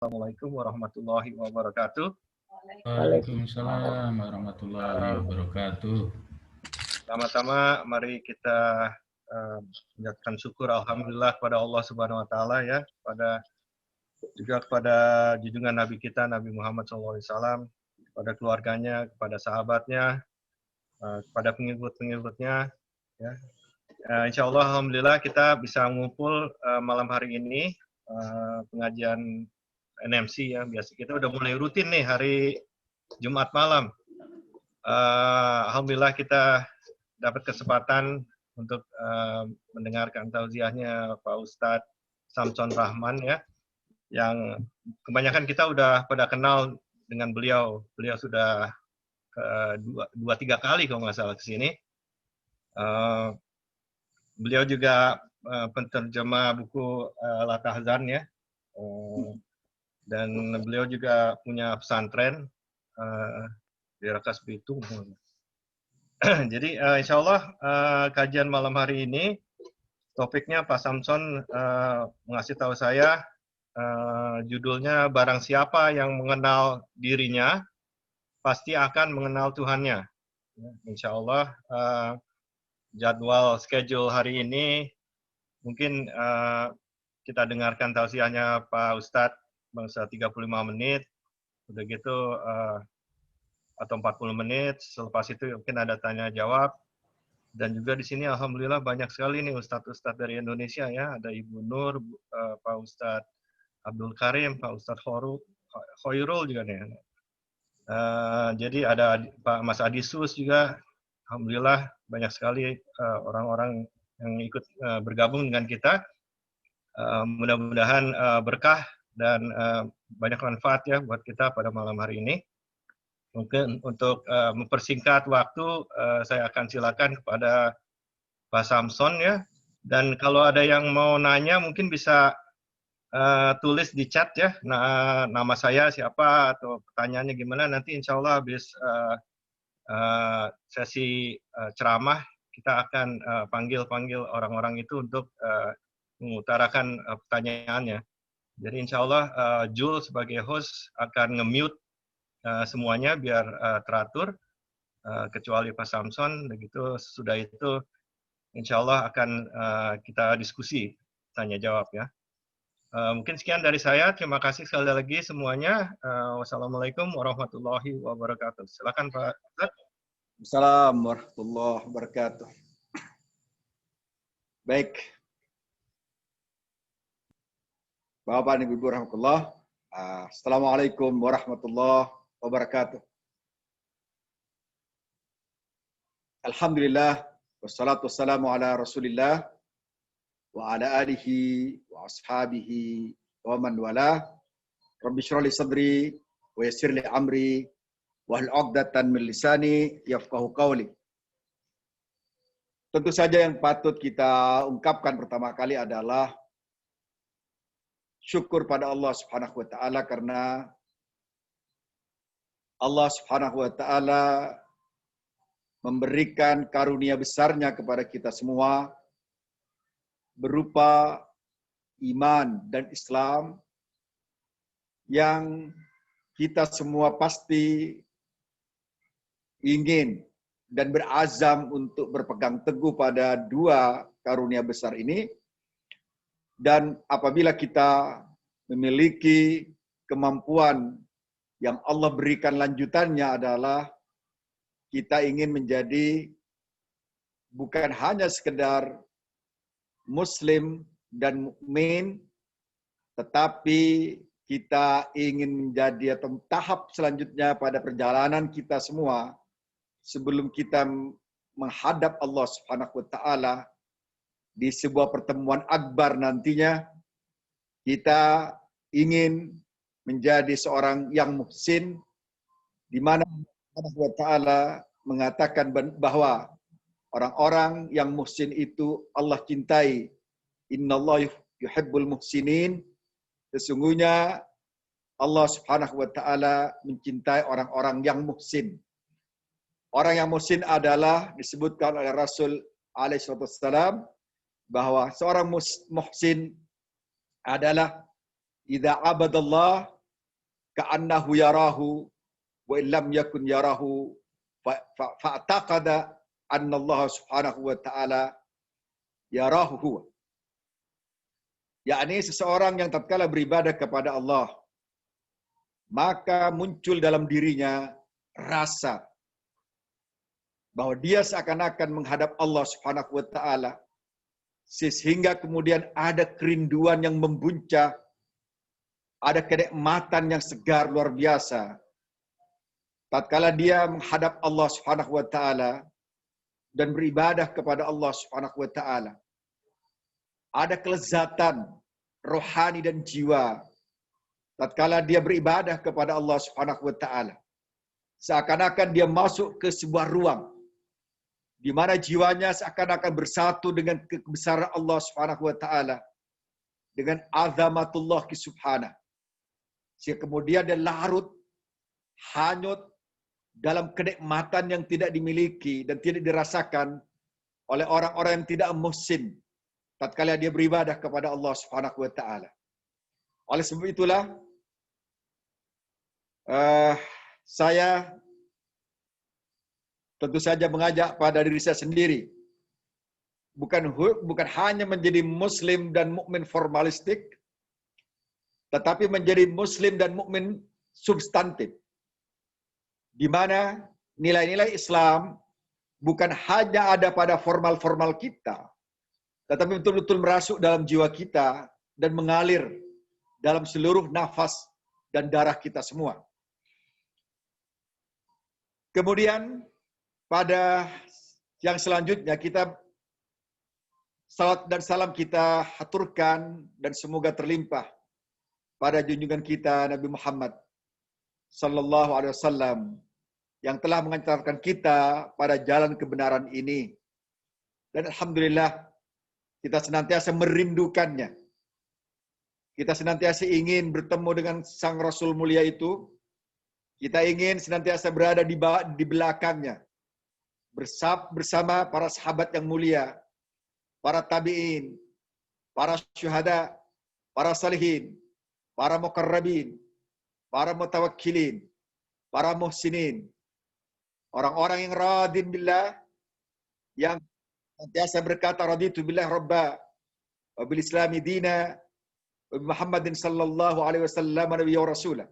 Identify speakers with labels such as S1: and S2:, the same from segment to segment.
S1: Assalamualaikum warahmatullahi wabarakatuh.
S2: Waalaikumsalam warahmatullahi wabarakatuh.
S1: Pertama-tama mari kita mengucapkan syukur alhamdulillah kepada Allah Subhanahu wa taala ya, kepada junjungan Nabi kita Nabi Muhammad SAW, kepada keluarganya, kepada sahabatnya, kepada pengikut-pengikutnya ya. Insya Allah alhamdulillah kita bisa mengumpul malam hari ini pengajian NMC ya. Biasa kita udah mulai rutin nih hari Jumat malam. Alhamdulillah kita dapat kesempatan untuk mendengarkan tausiahnya Pak Ustadz Samson Rahman ya, yang kebanyakan kita udah pada kenal dengan beliau. Beliau sudah 2-3 kali kalau nggak salah ke sini. Beliau juga penterjemah buku Al-Tahzan ya, dan beliau juga punya pesantren di Rakas Bitung. Jadi insya Allah kajian malam hari ini topiknya Pak Samson mengasih tahu saya judulnya barang siapa yang mengenal dirinya pasti akan mengenal Tuhannya. Insya Allah jadwal schedule hari ini mungkin kita dengarkan tausiahnya Pak Ustadz bangsa 35 menit, udah gitu atau 40 menit. Selepas itu mungkin ada tanya jawab. Dan juga di sini alhamdulillah banyak sekali nih ustadz-ustadz dari Indonesia ya. Ada Ibu Nur, Pak Ustadz Abdul Karim, Pak Ustadz Khairul juga nih. Jadi ada Pak Mas Adisus juga. Alhamdulillah banyak sekali orang-orang yang ikut bergabung dengan kita. Mudah-mudahan berkah dan banyak manfaat ya buat kita pada malam hari ini. Mungkin untuk mempersingkat waktu, saya akan silakan kepada Pak Samson ya. Dan kalau ada yang mau nanya mungkin bisa tulis di chat ya. Nah, nama saya siapa atau pertanyaannya gimana, nanti insya Allah habis sesi ceramah kita akan panggil orang-orang itu untuk mengutarakan pertanyaannya. Jadi insya Allah Jul sebagai host akan nge-mute semuanya biar teratur, kecuali Pak Samson. Begitu sudah itu insya Allah akan kita diskusi tanya jawab ya. Mungkin sekian dari saya. Terima kasih sekali lagi semuanya. Wassalamualaikum warahmatullahi wabarakatuh. Silakan Pak.
S3: Assalamualaikum warahmatullahi wabarakatuh. Baik. Bapak dan Ibu rahmatullah. Assalamualaikum warahmatullahi wabarakatuh. Alhamdulillah wassalatu wassalamu ala Rasulillah wa ala alihi wa ashabihi wa man wala. Rabbi shrah li sadri wa yassir li amri wahlul 'uqdatam min lisani yafqahu qawli. Tentu saja yang patut kita ungkapkan pertama kali adalah syukur pada Allah Subhanahu wa taala karena Allah Subhanahu wa taala memberikan karunia besarnya kepada kita semua berupa iman dan Islam yang kita semua pasti ingin dan berazam untuk berpegang teguh pada dua karunia besar ini. Dan apabila kita memiliki kemampuan yang Allah berikan, lanjutannya adalah kita ingin menjadi bukan hanya sekedar Muslim dan mukmin, tetapi kita ingin menjadi atau tahap selanjutnya pada perjalanan kita semua sebelum kita menghadap Allah Subhanahu wa taala di sebuah pertemuan akbar nantinya. Kita ingin menjadi seorang yang muhsin, di mana Allah Subhanahu wa taala mengatakan bahwa orang-orang yang muhsin itu Allah cintai. Innallaha yuhibbul muhsinin. Sesungguhnya Allah Subhanahu wa taala mencintai orang-orang yang muhsin. Orang yang muhsin adalah disebutkan oleh Rasul alaihi wasallam bahwa seorang muhsin adalah idza abadallah ka'annahu yarahu wa illam yakun yarahu fa'taqada anna Allah subhanahu wa ta'ala yarahu huwa. Yakni seseorang yang tatkala beribadah kepada Allah, maka muncul dalam dirinya rasa bahwa dia seakan-akan menghadap Allah subhanahu wa ta'ala, sehingga kemudian ada kerinduan yang membuncah, ada kenikmatan yang segar luar biasa. Tatkala dia menghadap Allah subhanahu wa ta'ala dan beribadah kepada Allah subhanahu wa ta'ala, ada kelezatan rohani dan jiwa. Tatkala dia beribadah kepada Allah subhanahu wa ta'ala, seakan-akan dia masuk ke sebuah ruang di mana jiwanya seakan-akan bersatu dengan kebesaran Allah subhanahu wa ta'ala, dengan azamatullah subhanahu. Sehingga kemudian dia larut, hanyut dalam kenikmatan yang tidak dimiliki dan tidak dirasakan oleh orang-orang yang tidak muhsin tatkala dia beribadah kepada Allah subhanahu wa ta'ala. Oleh sebab itulah, saya tentu saja mengajak pada diri saya sendiri, bukan hanya menjadi muslim dan mukmin formalistik, tetapi menjadi muslim dan mukmin substantif, di mana nilai-nilai Islam bukan hanya ada pada formal-formal kita, tetapi betul-betul merasuk dalam jiwa kita dan mengalir dalam seluruh nafas dan darah kita semua. Kemudian pada yang selanjutnya kita salawat dan salam kita haturkan dan semoga terlimpah pada junjungan kita Nabi Muhammad sallallahu alaihi wasallam yang telah mengantarkan kita pada jalan kebenaran ini. Dan alhamdulillah kita senantiasa merindukannya. Kita senantiasa ingin bertemu dengan sang Rasul mulia itu. Kita ingin senantiasa berada di belakangnya, bersama para sahabat yang mulia, para tabi'in, para syuhada, para salihin, para muqarrabin, para mutawakkilin, para muhsinin, orang-orang yang radin billah, yang senantiasa berkata raditu billah rabba wa bil islami dina wa bi Muhammadin sallallahu alaihi wasallam nabiyya wa rasulah.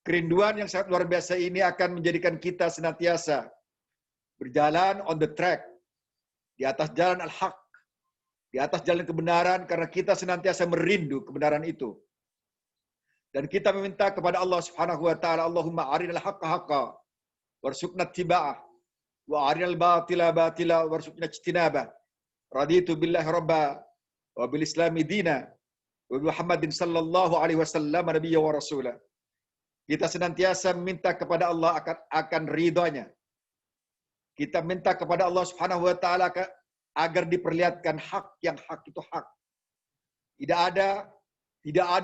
S3: Kerinduan yang sangat luar biasa ini akan menjadikan kita senantiasa berjalan on the track, di atas jalan al-haq, di atas jalan kebenaran, karena kita senantiasa merindu kebenaran itu. Dan kita meminta kepada Allah subhanahu wa ta'ala, Allahumma arinal haqqa haqqa warzuqna ittiba'ah wa arinal batila batila warzuqna ijtinabah. Raditu billahi rabba wa bil islami dina wa bi Muhammadin sallallahu alaihi wasallam nabiyya wa rasulah. Kita senantiasa minta kepada Allah akan ridhonya. Kita minta kepada Allah subhanahu wa ta'ala agar diperlihatkan hak yang hak itu hak. Tidak ada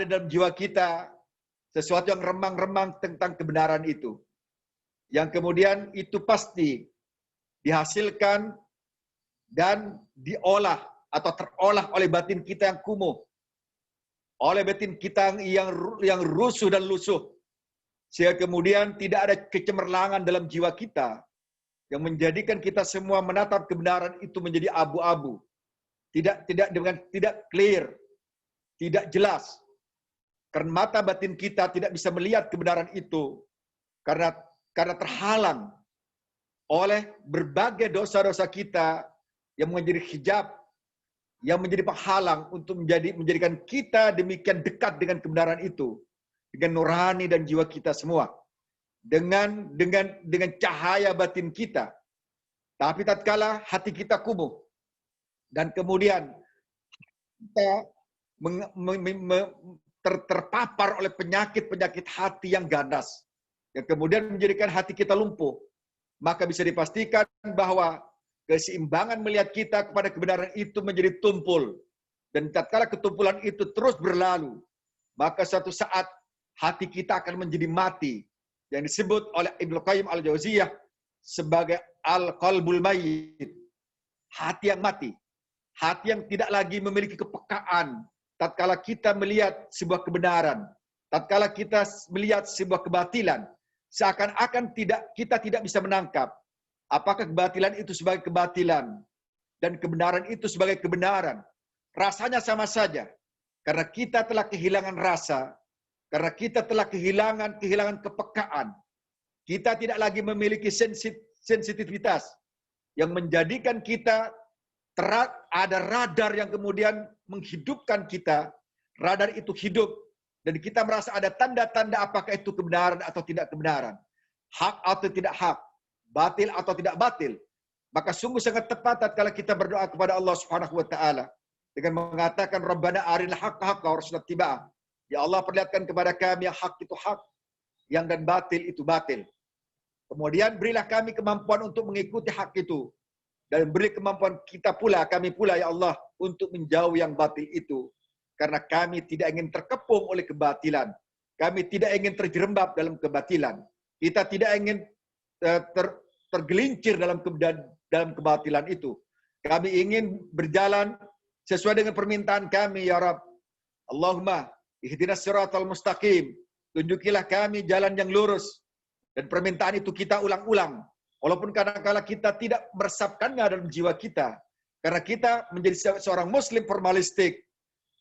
S3: dalam jiwa kita sesuatu yang remang-remang tentang kebenaran itu. Yang kemudian itu pasti dihasilkan dan diolah atau terolah oleh batin kita yang kumuh. Oleh batin kita yang rusuh dan lusuh. Sehingga kemudian tidak ada kecemerlangan dalam jiwa kita yang menjadikan kita semua menatap kebenaran itu menjadi abu-abu. Tidak clear, tidak jelas. Karena mata batin kita tidak bisa melihat kebenaran itu karena terhalang oleh berbagai dosa-dosa kita yang menjadi hijab, yang menjadi penghalang untuk menjadikan kita demikian dekat dengan kebenaran itu, dengan nurani dan jiwa kita semua, dengan cahaya batin kita. Tapi tatkala hati kita kumuh dan kemudian kita terpapar oleh penyakit hati yang ganas, yang kemudian menjadikan hati kita lumpuh, maka bisa dipastikan bahwa keseimbangan melihat kita kepada kebenaran itu menjadi tumpul. Dan tatkala ketumpulan itu terus berlalu, maka suatu saat hati kita akan menjadi mati, yang disebut oleh Ibnu Qayyim al-Jauziyah sebagai al-qalbul mayyit, hati yang mati, hati yang tidak lagi memiliki kepekaan tatkala kita melihat sebuah kebenaran, tatkala kita melihat sebuah kebatilan, seakan-akan kita tidak bisa menangkap apakah kebatilan itu sebagai kebatilan dan kebenaran itu sebagai kebenaran. Rasanya sama saja. Karena kita telah kehilangan rasa, karena kita telah kehilangan kepekaan. Kita tidak lagi memiliki sensitivitas yang menjadikan kita ada radar yang kemudian menghidupkan kita. Radar itu hidup dan kita merasa ada tanda-tanda apakah itu kebenaran atau tidak kebenaran, hak atau tidak hak, batil atau tidak batil. Maka sungguh sangat tepat tatkala kita berdoa kepada Allah Subhanahu wa taala dengan mengatakan Rabbana arinal haqqa haqqa warzuqna ittiba'ah. Ya Allah, perlihatkan kepada kami yang hak itu hak, yang dan batil itu batil. Kemudian berilah kami kemampuan untuk mengikuti hak itu. Dan beri kemampuan kami pula ya Allah, untuk menjauh yang batil itu. Karena kami tidak ingin terkepung oleh kebatilan. Kami tidak ingin terjerembab dalam kebatilan. Kita tidak ingin tergelincir dalam kebatilan itu. Kami ingin berjalan sesuai dengan permintaan kami, ya Rabb. Allahumma ihdinas siratal mustaqim. Tunjukilah kami jalan yang lurus. Dan permintaan itu kita ulang-ulang. Walaupun kadang-kala kita tidak meresapkannya dalam jiwa kita. Karena kita menjadi seorang muslim formalistik.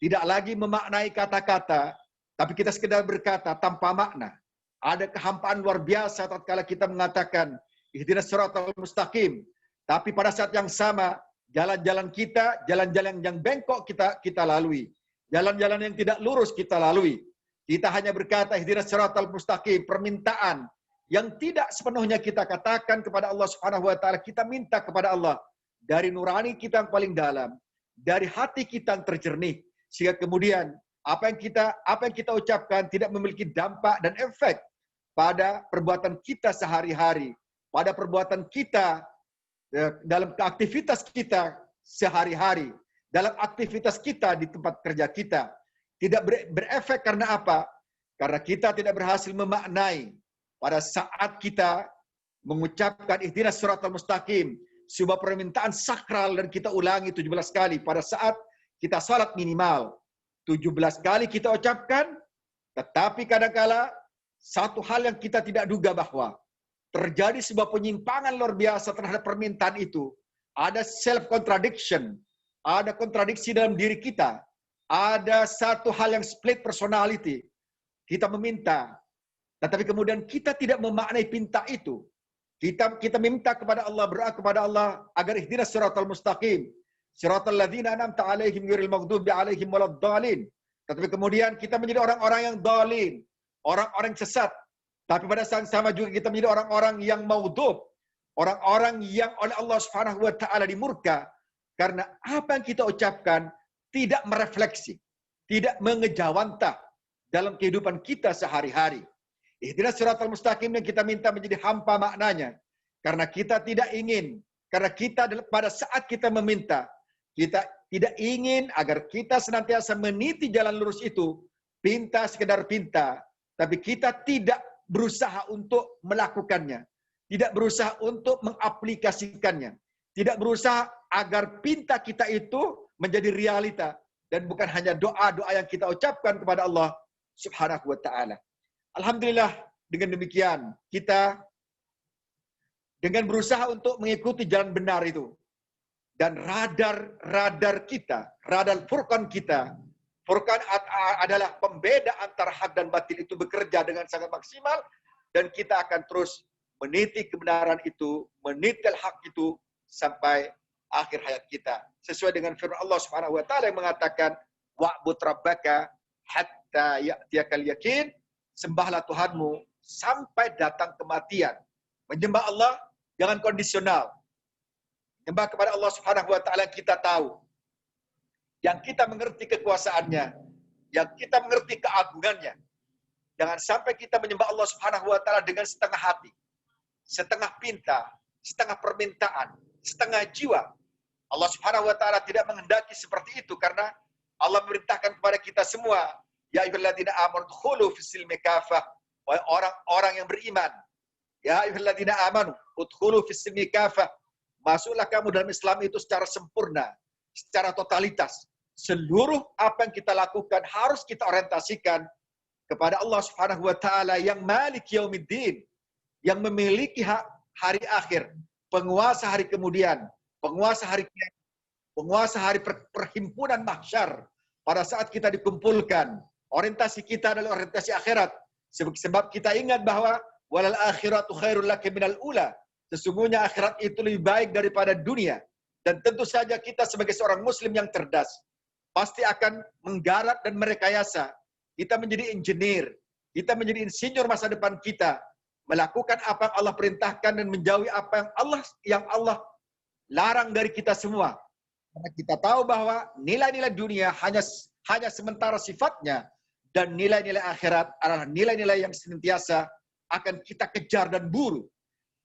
S3: Tidak lagi memaknai kata-kata. Tapi kita sekedar berkata tanpa makna. Ada kehampaan luar biasa tatkala kita mengatakan ihdinas siratal mustaqim. Tapi pada saat yang sama, jalan-jalan kita, jalan-jalan yang bengkok kita lalui. Jalan-jalan yang tidak lurus kita lalui. Kita hanya berkata ihdinas siratal mustaqim, permintaan yang tidak sepenuhnya kita katakan kepada Allah Subhanahu wa taala, kita minta kepada Allah dari nurani kita yang paling dalam, dari hati kita yang terjernih, sehingga kemudian apa yang kita ucapkan tidak memiliki dampak dan efek pada perbuatan kita sehari-hari, pada perbuatan kita dalam aktivitas kita sehari-hari, dalam aktivitas kita di tempat kerja kita. Tidak berefek karena apa? Karena kita tidak berhasil memaknai pada saat kita mengucapkan ihdinas siratal mustaqim, sebuah permintaan sakral dan kita ulangi 17 kali pada saat kita salat minimal. 17 kali kita ucapkan, tetapi kadangkala satu hal yang kita tidak duga bahwa terjadi sebuah penyimpangan luar biasa terhadap permintaan itu. Ada self-contradiction. Ada kontradiksi dalam diri kita. Ada satu hal yang split personality. Kita meminta. Tetapi kemudian kita tidak memaknai pinta itu. Kita minta kepada Allah, berdoa kepada Allah agar ihdinas siratal mustaqim. Siratal ladzina an'amta 'alaihim ghairil maghdubi 'alaihim waladdallin. Tetapi kemudian kita menjadi orang-orang yang dhalin, orang-orang sesat. Tapi pada saat sama juga kita menjadi orang-orang yang maudhub, orang-orang yang oleh Allah Subhanahu wa taala dimurka karena apa yang kita ucapkan tidak merefleksi, tidak mengejawantah dalam kehidupan kita sehari-hari. Ihdinas siratal mustaqim yang kita minta menjadi hampa maknanya. Karena kita tidak ingin, karena kita pada saat kita meminta, kita tidak ingin agar kita senantiasa meniti jalan lurus itu, pinta sekedar pinta, tapi kita tidak berusaha untuk melakukannya, tidak berusaha untuk mengaplikasikannya, tidak berusaha agar pinta kita itu menjadi realita dan bukan hanya doa-doa yang kita ucapkan kepada Allah Subhanahu wa taala. Alhamdulillah, dengan demikian kita dengan berusaha untuk mengikuti jalan benar itu. Dan radar kita, radar Furqan kita, Furqan adalah pembeda antara hak dan batil itu bekerja dengan sangat maksimal dan kita akan terus meniti kebenaran itu, meniti hak itu sampai akhir hayat kita. Sesuai dengan firman Allah Subhanahu wa taala yang mengatakan wa'bud rabbaka hatta ya'tiyakal yakin, sembahlah Tuhanmu sampai datang kematian. Menyembah Allah jangan kondisional. Menyembah kepada Allah Subhanahu wa taala yang kita tahu, yang kita mengerti kekuasaannya, yang kita mengerti keagungannya. Jangan sampai kita menyembah Allah Subhanahu wa taala dengan setengah hati, setengah pinta, setengah permintaan, setengah jiwa. Allah Subhanahu wa taala tidak menghendaki seperti itu karena Allah memerintahkan kepada kita semua, ya ayyuhalladzina amanu udkhulu fis-silmi kafah, wahai orang-orang yang beriman. Ya ayyuhalladzina amanu udkhulu fis-silmi kafah, masuklah kamu dalam Islam itu secara sempurna, secara totalitas. seluruh apa yang kita lakukan harus kita orientasikan kepada Allah Subhanahu wa taala yang Malik Yaumiddin, yang memiliki hari akhir, penguasa hari kemudian, penguasa hari kiamat, penguasa hari perhimpunan mahsyar. Pada saat kita dikumpulkan, orientasi kita adalah orientasi akhirat. Sebab kita ingat bahwa walal akhiratu khairul laka minal ula. Sesungguhnya akhirat itu lebih baik daripada dunia. Dan tentu saja kita sebagai seorang muslim yang cerdas pasti akan menggarap dan merekayasa. Kita menjadi engineer, kita menjadi insinyur masa depan kita, melakukan apa yang Allah perintahkan dan menjauhi apa yang Allah larang dari kita semua. Karena kita tahu bahwa nilai-nilai dunia hanya sementara sifatnya, dan nilai-nilai akhirat adalah nilai-nilai yang senantiasa akan kita kejar dan buru.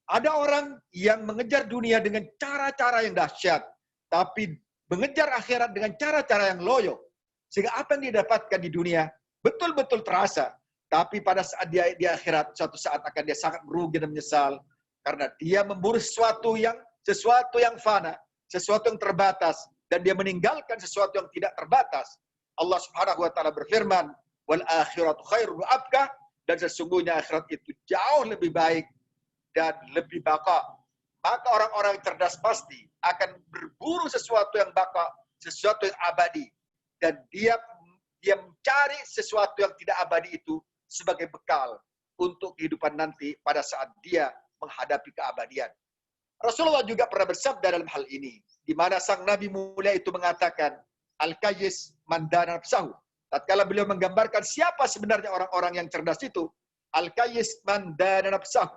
S3: Ada orang yang mengejar dunia dengan cara-cara yang dahsyat, tapi mengejar akhirat dengan cara-cara yang loyo. Sehingga apa yang didapatkan di dunia betul-betul terasa. Tapi pada saat dia di akhirat, suatu saat akan dia sangat merugi dan menyesal. Karena dia memburu sesuatu yang fana, sesuatu yang terbatas. Dan dia meninggalkan sesuatu yang tidak terbatas. Allah Subhanahu wa taala berfirman, "Wal akhiratu khairun wa abqa." Dan sesungguhnya akhirat itu jauh lebih baik dan lebih baqa. Maka orang-orang yang cerdas pasti akan berburu sesuatu yang baqa, sesuatu yang abadi. Dan dia mencari sesuatu yang tidak abadi itu sebagai bekal untuk kehidupan nanti pada saat dia menghadapi keabadian. Rasulullah juga pernah bersabda dalam hal ini, di mana sang Nabi mulia itu mengatakan, Al-Qayyis man dana nafsahu. Tatkala beliau menggambarkan siapa sebenarnya orang-orang yang cerdas itu, Al-Qayyis man dana nafsahu.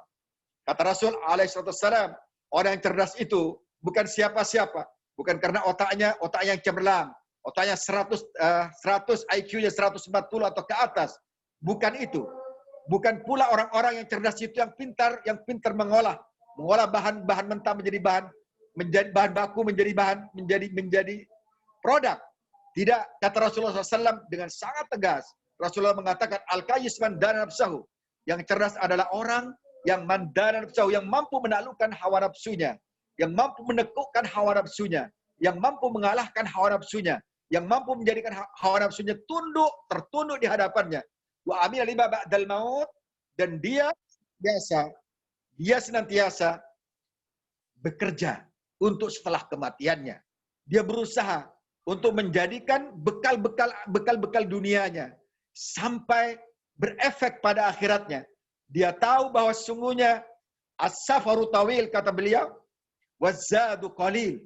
S3: Kata Rasul alaihissalam, orang yang cerdas itu bukan siapa-siapa, bukan karena otaknya yang cemerlang, otaknya 100 IQ-nya 140 atau ke atas. Bukan itu. Bukan pula orang-orang yang cerdas itu yang pintar mengolah bahan mentah menjadi bahan baku, menjadi produk. Tidak, kata Rasulullah SAW dengan sangat tegas. Rasulullah mengatakan al-qayyis man dana nafsahu. Yang cerdas adalah orang yang mandana nafsahu, yang mampu menaklukkan hawa nafsunya, yang mampu menekukkan hawa nafsunya, yang mampu mengalahkan hawa nafsunya, yang mampu menjadikan hawa nafsunya tertunduk di hadapannya. Wa amila lima ba'dal maut, dan dia senantiasa bekerja untuk setelah kematiannya. Dia berusaha untuk menjadikan bekal dunianya sampai berefek pada akhiratnya. Dia tahu bahwa sesungguhnya as-safaru tawil, kata beliau, wazadu qalil.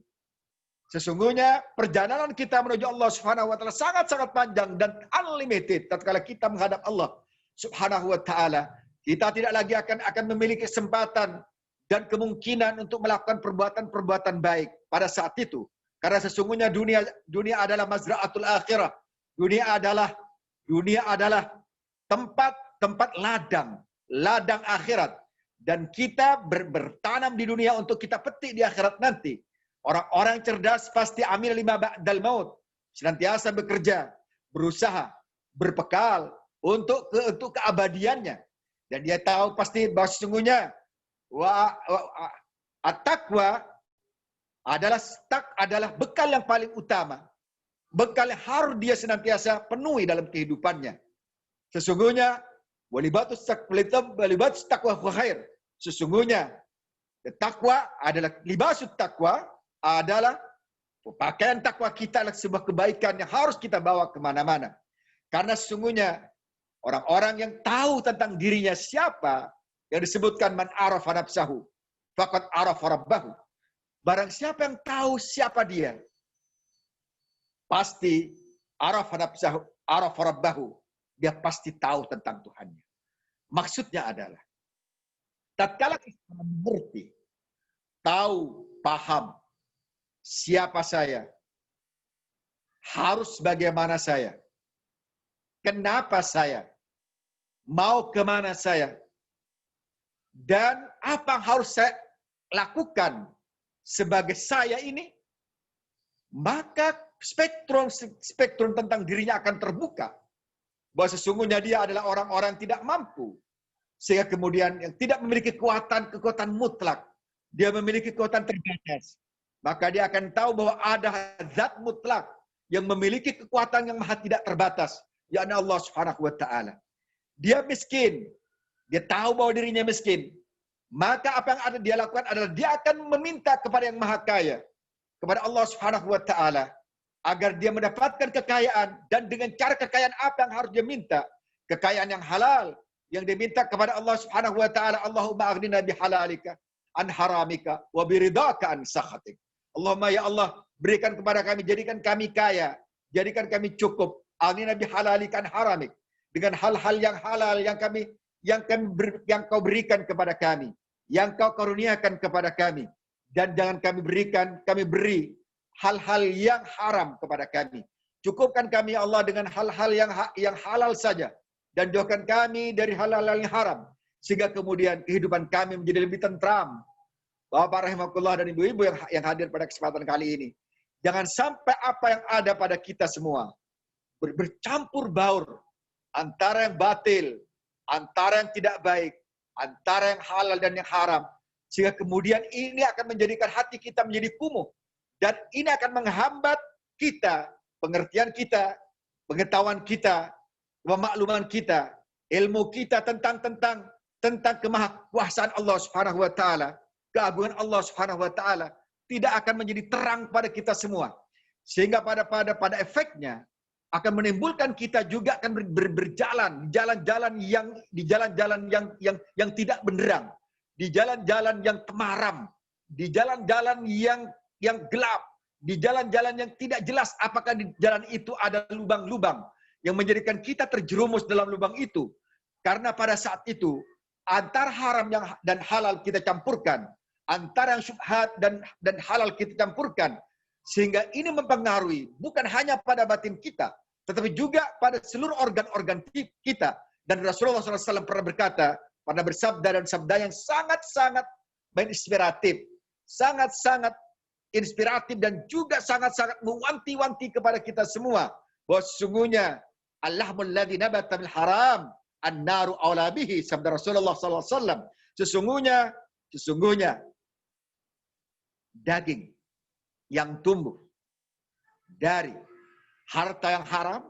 S3: Sesungguhnya perjalanan kita menuju Allah Subhanahu wa taala sangat-sangat panjang dan unlimited. Tatkala kita menghadap Allah Subhanahu wa taala, kita tidak lagi akan memiliki kesempatan dan kemungkinan untuk melakukan perbuatan baik pada saat itu. Karena sesungguhnya dunia adalah mazra'atul akhirah. Dunia adalah tempat ladang akhirat. Dan kita bertanam di dunia untuk kita petik di akhirat nanti. Orang-orang cerdas pasti amil lima ba'dal maut. Senantiasa bekerja, berusaha, berbekal untuk keabadiannya. Dan dia tahu pasti bahwa sesungguhnya at-taqwa adalah bekal yang paling utama. Bekal yang harus dia senantiasa penuhi dalam kehidupannya. Sesungguhnya walibatus taqwa khair. Sesungguhnya takwa adalah libasut takwa adalah pakaian takwa kita adalah sebuah kebaikan yang harus kita bawa kemana-mana. Karena sesungguhnya orang-orang yang tahu tentang dirinya siapa, yang disebutkan man arafa nafsahu faqad arafa rabbahu. Barang siapa yang tahu siapa dia, pasti arafa nafsahu arafa rabbahu. Dia pasti tahu tentang Tuhannya. Maksudnya adalah tatkala kita mengerti, tahu, paham siapa saya, harus bagaimana saya, kenapa saya, mau kemana saya, dan apa yang harus saya lakukan sebagai saya ini, maka spektrum tentang dirinya akan terbuka. Bahwa sesungguhnya dia adalah orang-orang yang tidak mampu. Sehingga kemudian yang tidak memiliki kekuatan mutlak. Dia memiliki kekuatan terbatas. Maka dia akan tahu bahwa ada zat mutlak yang memiliki kekuatan yang maha tidak terbatas, yakni Allah Subhanahu wa taala. Dia miskin, dia tahu bahwa dirinya miskin. Maka apa yang ada dia lakukan adalah dia akan meminta kepada yang maha kaya, kepada Allah Subhanahu wa taala, agar dia mendapatkan kekayaan. Dan dengan cara kekayaan apa yang harus dia minta? Kekayaan yang halal yang diminta kepada Allah Subhanahu wa taala. Allahumma aghnina bihalalika an haramika wa biridaka an sakhatik. Allahumma ya Allah, berikan kepada kami, jadikan kami kaya, jadikan kami cukup. Aghnina bihalalika an haramik, dengan hal-hal yang halal yang kau berikan kepada kami, yang kau karuniakan kepada kami, dan jangan kami beri hal-hal yang haram kepada kami. Cukupkan kami ya Allah dengan hal-hal yang halal saja, dan jauhkan kami dari hal-hal yang haram, sehingga kemudian kehidupan kami menjadi lebih tentram. Bapak rahimakumullah dan ibu-ibu yang hadir pada kesempatan kali ini, jangan sampai apa yang ada pada kita semua bercampur baur antara yang batil, antara yang tidak baik, antara yang halal dan yang haram, sehingga kemudian ini akan menjadikan hati kita menjadi kumuh, dan ini akan menghambat kita, pengertian kita, pengetahuan kita, pemakluman kita, ilmu kita tentang kemahakuasaan Allah Subhanahu wa taala, keagungan Allah Subhanahu wa taala tidak akan menjadi terang pada kita semua. Sehingga pada efeknya akan menimbulkan kita juga akan berjalan di jalan-jalan yang tidak benderang, di jalan-jalan yang temaram, di jalan-jalan yang gelap, di jalan-jalan yang tidak jelas apakah di jalan itu ada lubang-lubang yang menjadikan kita terjerumus dalam lubang itu. Karena pada saat itu antara haram dan halal kita campurkan, antara yang syubhat dan halal kita campurkan, sehingga ini mempengaruhi bukan hanya pada batin kita, tetapi juga pada seluruh organ-organ kita. Dan Rasulullah SAW pernah berkata, pernah bersabda dan sabda yang sangat-sangat inspiratif dan juga sangat-sangat mewanti-wanti kepada kita semua, bahwa sesungguhnya Allahumul ladzi nabata bil haram an-naru aula bihi, sabda Rasulullah SAW. Sesungguhnya daging yang tumbuh dari harta yang haram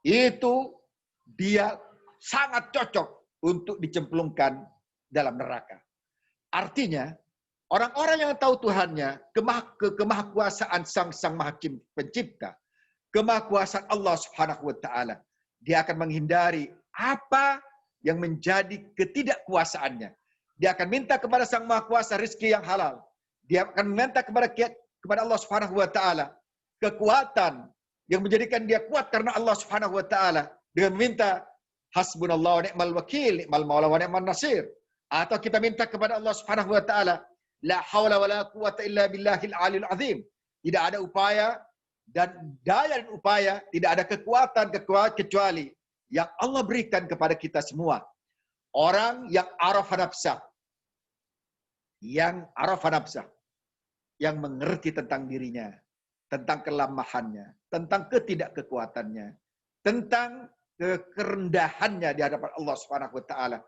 S3: itu dia sangat cocok untuk dicemplungkan dalam neraka. Artinya, orang-orang yang tahu Tuhannya, kemahakuasaan Sang Maha Pencipta, kemahakuasaan Allah Subhanahu wa taala, dia akan menghindari apa yang menjadi ketidakkuasaannya. Dia akan minta kepada Sang Maha Kuasa rezeki yang halal. Dia akan meminta kepada Allah Subhanahu wa taala kekuatan yang menjadikan dia kuat karena Allah Subhanahu wa taala, dengan meminta hasbunallahu wa ni'mal wakil, ni'mal maula wa ni'man nasir. Atau kita minta kepada Allah Subhanahu wa taala, la haula wala quwata illa billahil aliyil azim. Tidak ada upaya dan daya dan upaya, tidak ada kekuatan kecuali yang Allah berikan kepada kita semua. Orang yang arafa nafsah, yang mengerti tentang dirinya, tentang kelemahannya, tentang ketidakkekuatannya, tentang kerendahannya di hadapan Allah Subhanahu wa taala,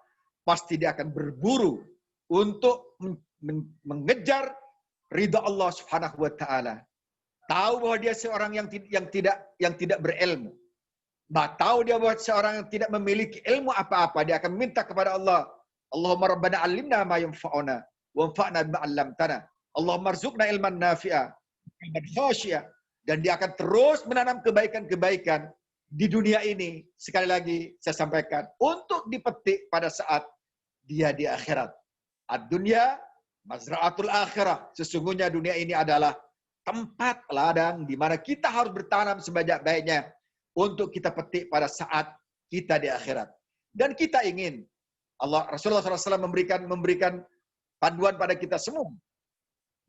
S3: pasti dia akan berburu untuk mengejar ridha Allah Subhanahu wa taala. Tahu bahwa dia seorang yang tidak berilmu. Tahu dia bahwa seorang yang tidak memiliki ilmu apa-apa, dia akan minta kepada Allah, Allahumma rabbana 'allimna ma yanfa'una wanfa'na bima 'allamtana. Allahumma rzuqna ilman nafi'a. Dan dia akan terus menanam kebaikan-kebaikan di dunia ini. Sekali lagi saya sampaikan, untuk dipetik pada saat dia di akhirat. Ad-dunya mazra'atul akhirah. Sesungguhnya dunia ini adalah tempat ladang di mana kita harus bertanam sebanyak-banyaknya untuk kita petik pada saat kita di akhirat. Dan kita ingin Rasulullah SAW memberikan panduan pada kita semua.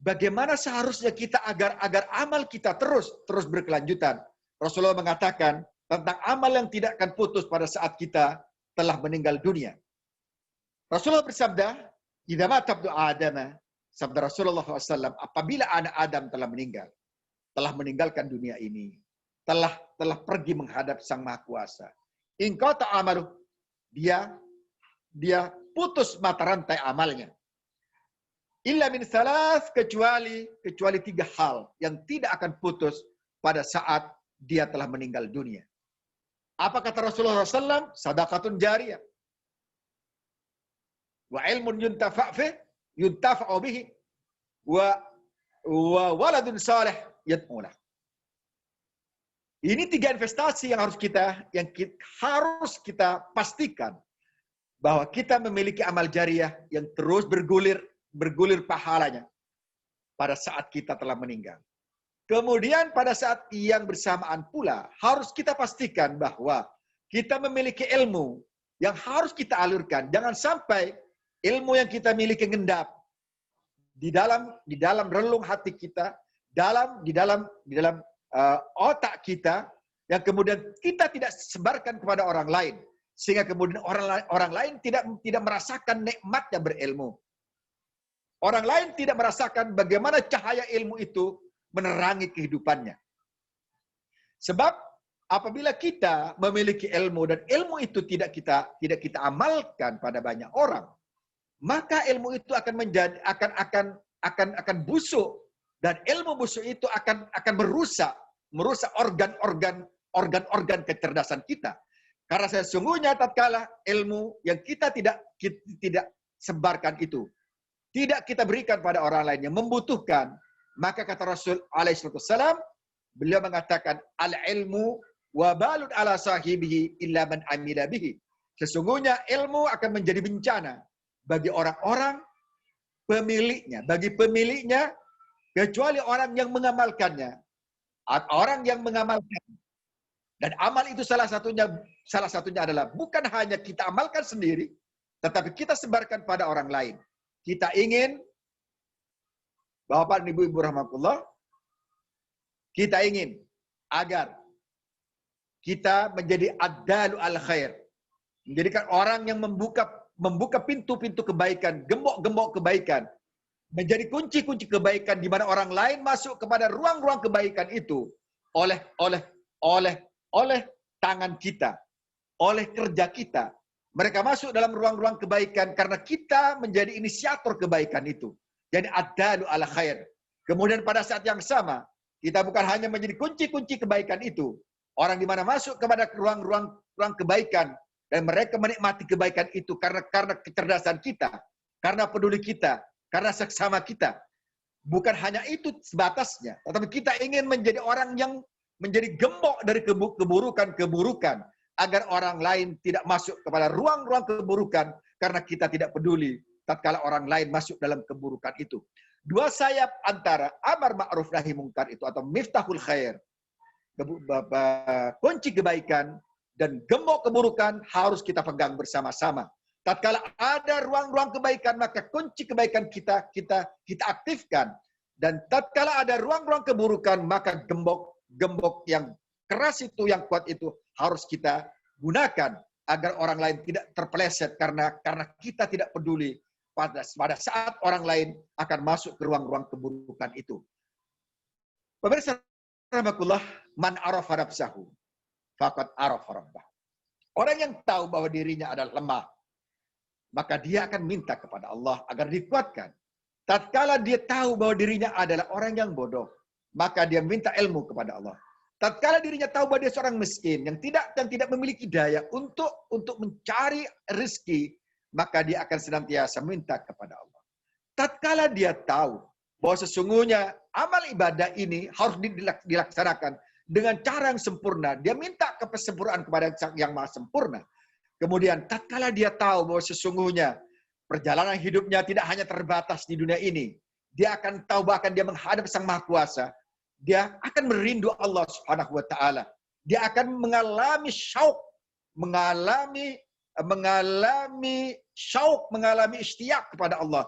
S3: Bagaimana seharusnya kita agar amal kita terus berkelanjutan. Rasulullah mengatakan tentang amal yang tidak akan putus pada saat kita telah meninggal dunia. Rasulullah bersabda, "Idza mata ibnu Adam," sabda Rasulullah SAW, apabila anak Adam telah meninggalkan dunia ini, telah pergi menghadap Sang Maha Kuasa. Inqata amalu, dia putus mata rantai amalnya. Illa min salas, kecuali 3 hal yang tidak akan putus pada saat dia telah meninggal dunia. Apa kata Rasulullah SAW? Sadaqatun jariyah. Wa ilmun yuntafa'u bihi. Wa waladun salih yad'ulah. Ini 3 investasi yang harus kita pastikan bahwa kita memiliki amal jariah yang terus bergulir pahalanya pada saat kita telah meninggal. Kemudian pada saat yang bersamaan pula harus kita pastikan bahwa kita memiliki ilmu yang harus kita alurkan. Jangan sampai ilmu yang kita miliki ngendap di dalam relung hati kita, di dalam otak kita, yang kemudian kita tidak sebarkan kepada orang lain, sehingga kemudian orang lain tidak merasakan nikmatnya berilmu. Orang lain tidak merasakan bagaimana cahaya ilmu itu menerangi kehidupannya. Sebab apabila kita memiliki ilmu dan ilmu itu tidak kita amalkan pada banyak orang, maka ilmu itu akan busuk, dan ilmu busuk itu akan merusak organ-organ kecerdasan kita. Karena sesungguhnya tatkala ilmu yang kita tidak sebarkan itu tidak kita berikan pada orang lain yang membutuhkan, maka kata Rasul alaihissalam, beliau mengatakan al-ilmu wabalun ala sahibihi illa man amila bihi. Sesungguhnya ilmu akan menjadi bencana bagi orang-orang pemiliknya, kecuali orang yang mengamalkannya. Orang yang mengamalkan. Dan amal itu salah satunya adalah bukan hanya kita amalkan sendiri, tetapi kita sebarkan pada orang lain. Kita ingin, Bapak dan Ibu rahmatullah, kita ingin agar kita menjadi ad-dalu al-khair. Menjadikan orang yang membuka pintu-pintu kebaikan, gembok-gembok kebaikan. Menjadi kunci-kunci kebaikan di mana orang lain masuk kepada ruang-ruang kebaikan itu oleh tangan kita, oleh kerja kita. Mereka masuk dalam ruang-ruang kebaikan karena kita menjadi inisiator kebaikan itu. Jadi ad-dalu ala khair. Kemudian pada saat yang sama, kita bukan hanya menjadi kunci-kunci kebaikan itu. Orang di mana masuk kepada ruang-ruang kebaikan dan mereka menikmati kebaikan itu karena kecerdasan kita, karena peduli kita, karena seksama kita. Bukan hanya itu sebatasnya, tetapi kita ingin menjadi orang yang menjadi gembok dari keburukan-keburukan, agar orang lain tidak masuk kepada ruang-ruang keburukan karena kita tidak peduli tatkala orang lain masuk dalam keburukan itu. 2 sayap antara amar ma'ruf nahi mungkar itu atau miftahul khair, kunci kebaikan, dan gembok keburukan harus kita pegang bersama-sama. Tatkala ada ruang-ruang kebaikan, maka kunci kebaikan kita aktifkan. Dan tatkala ada ruang-ruang keburukan, maka gembok yang keras itu, yang kuat itu harus kita gunakan agar orang lain tidak terpeleset karena kita tidak peduli pada saat orang lain akan masuk ke ruang-ruang keburukan itu. Pemirsa rahmatullah, man arafa nafsahu faqad arafa rabbah. Orang yang tahu bahwa dirinya adalah lemah, maka dia akan minta kepada Allah agar dikuatkan. Tatkala dia tahu bahwa dirinya adalah orang yang bodoh, maka dia minta ilmu kepada Allah. Tatkala dirinya tahu bahwa dia seorang miskin yang tidak memiliki daya untuk mencari rezeki, maka dia akan senantiasa minta kepada Allah. Tatkala dia tahu bahwa sesungguhnya amal ibadah ini harus dilaksanakan dengan cara yang sempurna, dia minta kesempurnaan kepada yang maha sempurna. Kemudian tatkala dia tahu bahwa sesungguhnya perjalanan hidupnya tidak hanya terbatas di dunia ini, dia akan tahu bahkan dia menghadap Sang Maha Kuasa. Dia akan merindu Allah Subhanahu wa taala. Dia akan mengalami syauq, mengalami istiaq kepada Allah,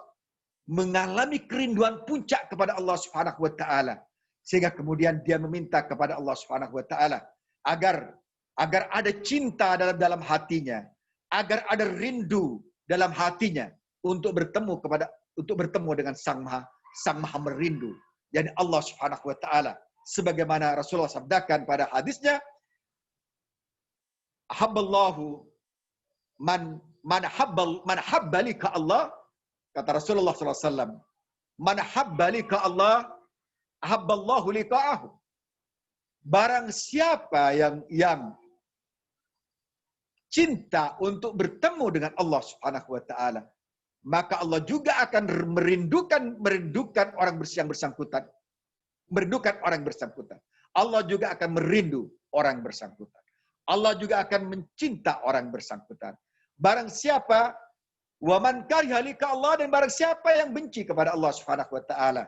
S3: mengalami kerinduan puncak kepada Allah Subhanahu wa taala. Sehingga kemudian dia meminta kepada Allah Subhanahu wa taala agar ada cinta dalam hatinya, agar ada rindu dalam hatinya untuk bertemu dengan Sang Maha Merindu. Yani Allah Subhanahu wa taala, sebagaimana Rasulullah sabdakan pada hadisnya, habballahu man habba lika Allah, kata Rasulullah sallallahu alaihi wasallam, man habba lika Allah habballahu liqa'ahu. barang siapa yang cinta untuk bertemu dengan Allah Subhanahu wa taala, maka Allah juga akan merindukan orang yang bersangkutan. Merindukan orang bersangkutan. Allah juga akan merindu orang bersangkutan. Allah juga akan mencinta orang bersangkutan. Barang siapa wa man kariha lika Allah, dan barang siapa yang benci kepada Allah Subhanahu wa taala,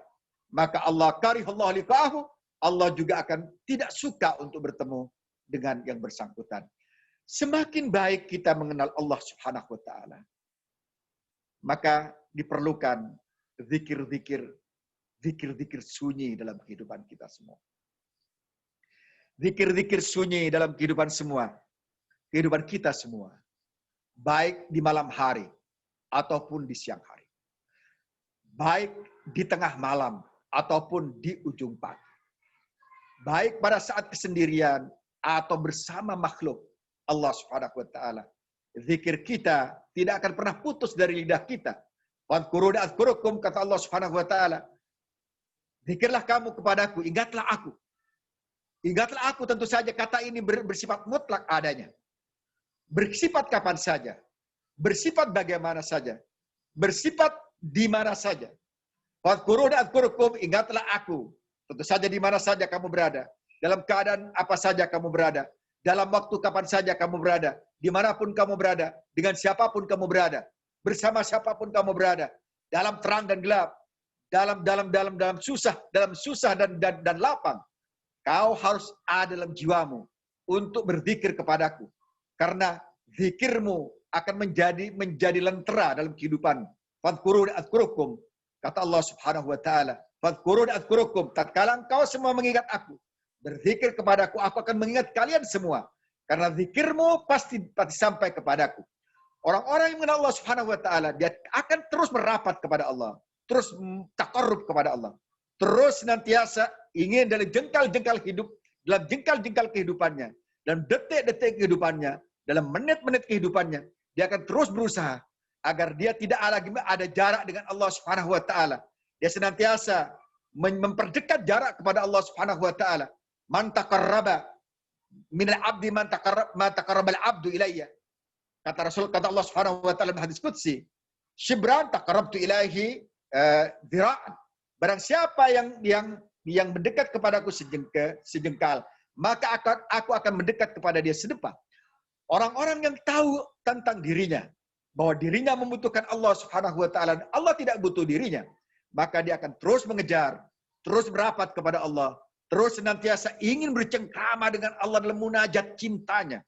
S3: maka Allah karihallahu liqa'ahu, Allah juga akan tidak suka untuk bertemu dengan yang bersangkutan. Semakin baik kita mengenal Allah Subhanahu wa taala, maka diperlukan zikir-zikir sunyi dalam kehidupan kita semua. Zikir-zikir sunyi dalam kehidupan kita semua. Baik di malam hari ataupun di siang hari. Baik di tengah malam ataupun di ujung pagi. Baik pada saat kesendirian atau bersama makhluk Allah Subhanahu wa taala. Zikir kita tidak akan pernah putus dari lidah kita. Wadhkuruni adzkurukum, kata Allah Subhanahu wa taala. Zikirlah kamu kepadaku, ingatlah aku. Ingatlah aku, tentu saja kata ini bersifat mutlak adanya. Bersifat kapan saja. Bersifat bagaimana saja. Bersifat di mana saja. Wadhkuruni adzkurukum, ingatlah aku. Tentu saja di mana saja kamu berada. Dalam keadaan apa saja kamu berada. Dalam waktu kapan saja kamu berada. Dimanapun kamu berada. Dengan siapapun kamu berada. Bersama siapapun kamu berada. Dalam terang dan gelap. Dalam susah dan lapang. Kau harus ada dalam jiwamu untuk berzikir kepadaku. Karena zikirmu akan menjadi lentera dalam kehidupan. Fadhkuruni adzkurukum, kata Allah Subhanahu wa taala. Fadhkuruni adzkurukum, tatkala engkau semua mengingat aku, berzikir kepadaku, aku akan mengingat kalian semua. Karena zikirmu pasti sampai kepadaku. Orang-orang yang mengenal Allah Subhanahu wa taala, dia akan terus merapat kepada Allah, terus taqarrub kepada Allah, terus senantiasa ingin dalam jengkal-jengkal hidup, dalam jengkal-jengkal kehidupannya, dalam detik-detik kehidupannya, dalam menit-menit kehidupannya, dia akan terus berusaha agar dia tidak lagi ada jarak dengan Allah Subhanahu wa taala. Dia senantiasa memperdekat jarak kepada Allah Subhanahu wa taala. Man taqarraba min al-'abdi man taqarraba al-'abdu ilayya. Kata Allah Subhanahu wa taala dalam hadis qudsi, "Shibran taqarrabtu ilaihi dhira'an." Barang siapa yang mendekat kepadaku sejengkal, maka aku akan mendekat kepada dia sedepa. Orang-orang yang tahu tentang dirinya, bahwa dirinya membutuhkan Allah Subhanahu wa taala, Allah tidak butuh dirinya, maka dia akan terus mengejar, terus merapat kepada Allah, terus senantiasa ingin bercengkrama dengan Allah dalam munajat cintanya.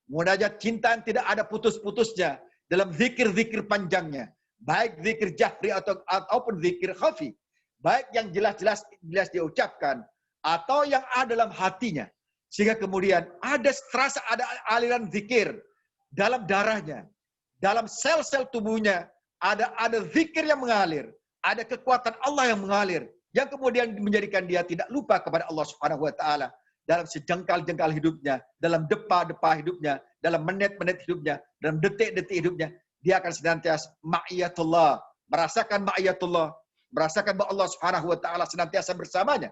S3: Munajat cinta yang tidak ada putus-putusnya dalam zikir-zikir panjangnya, baik zikir jahri ataupun zikir khafi, baik yang jelas dia ucapkan atau yang ada dalam hatinya, sehingga kemudian terasa ada aliran zikir dalam darahnya, dalam sel-sel tubuhnya ada zikir yang mengalir, ada kekuatan Allah yang mengalir, yang kemudian menjadikan dia tidak lupa kepada Allah Subhanahu wa taala dalam sejengkal-jengkal hidupnya, dalam depa-depa hidupnya, dalam menit-menit hidupnya, dalam detik-detik hidupnya. Dia akan senantiasa ma'iyatullah, merasakan ma'iyatullah, merasakan bahwa Allah Subhanahu wa taala senantiasa bersamanya.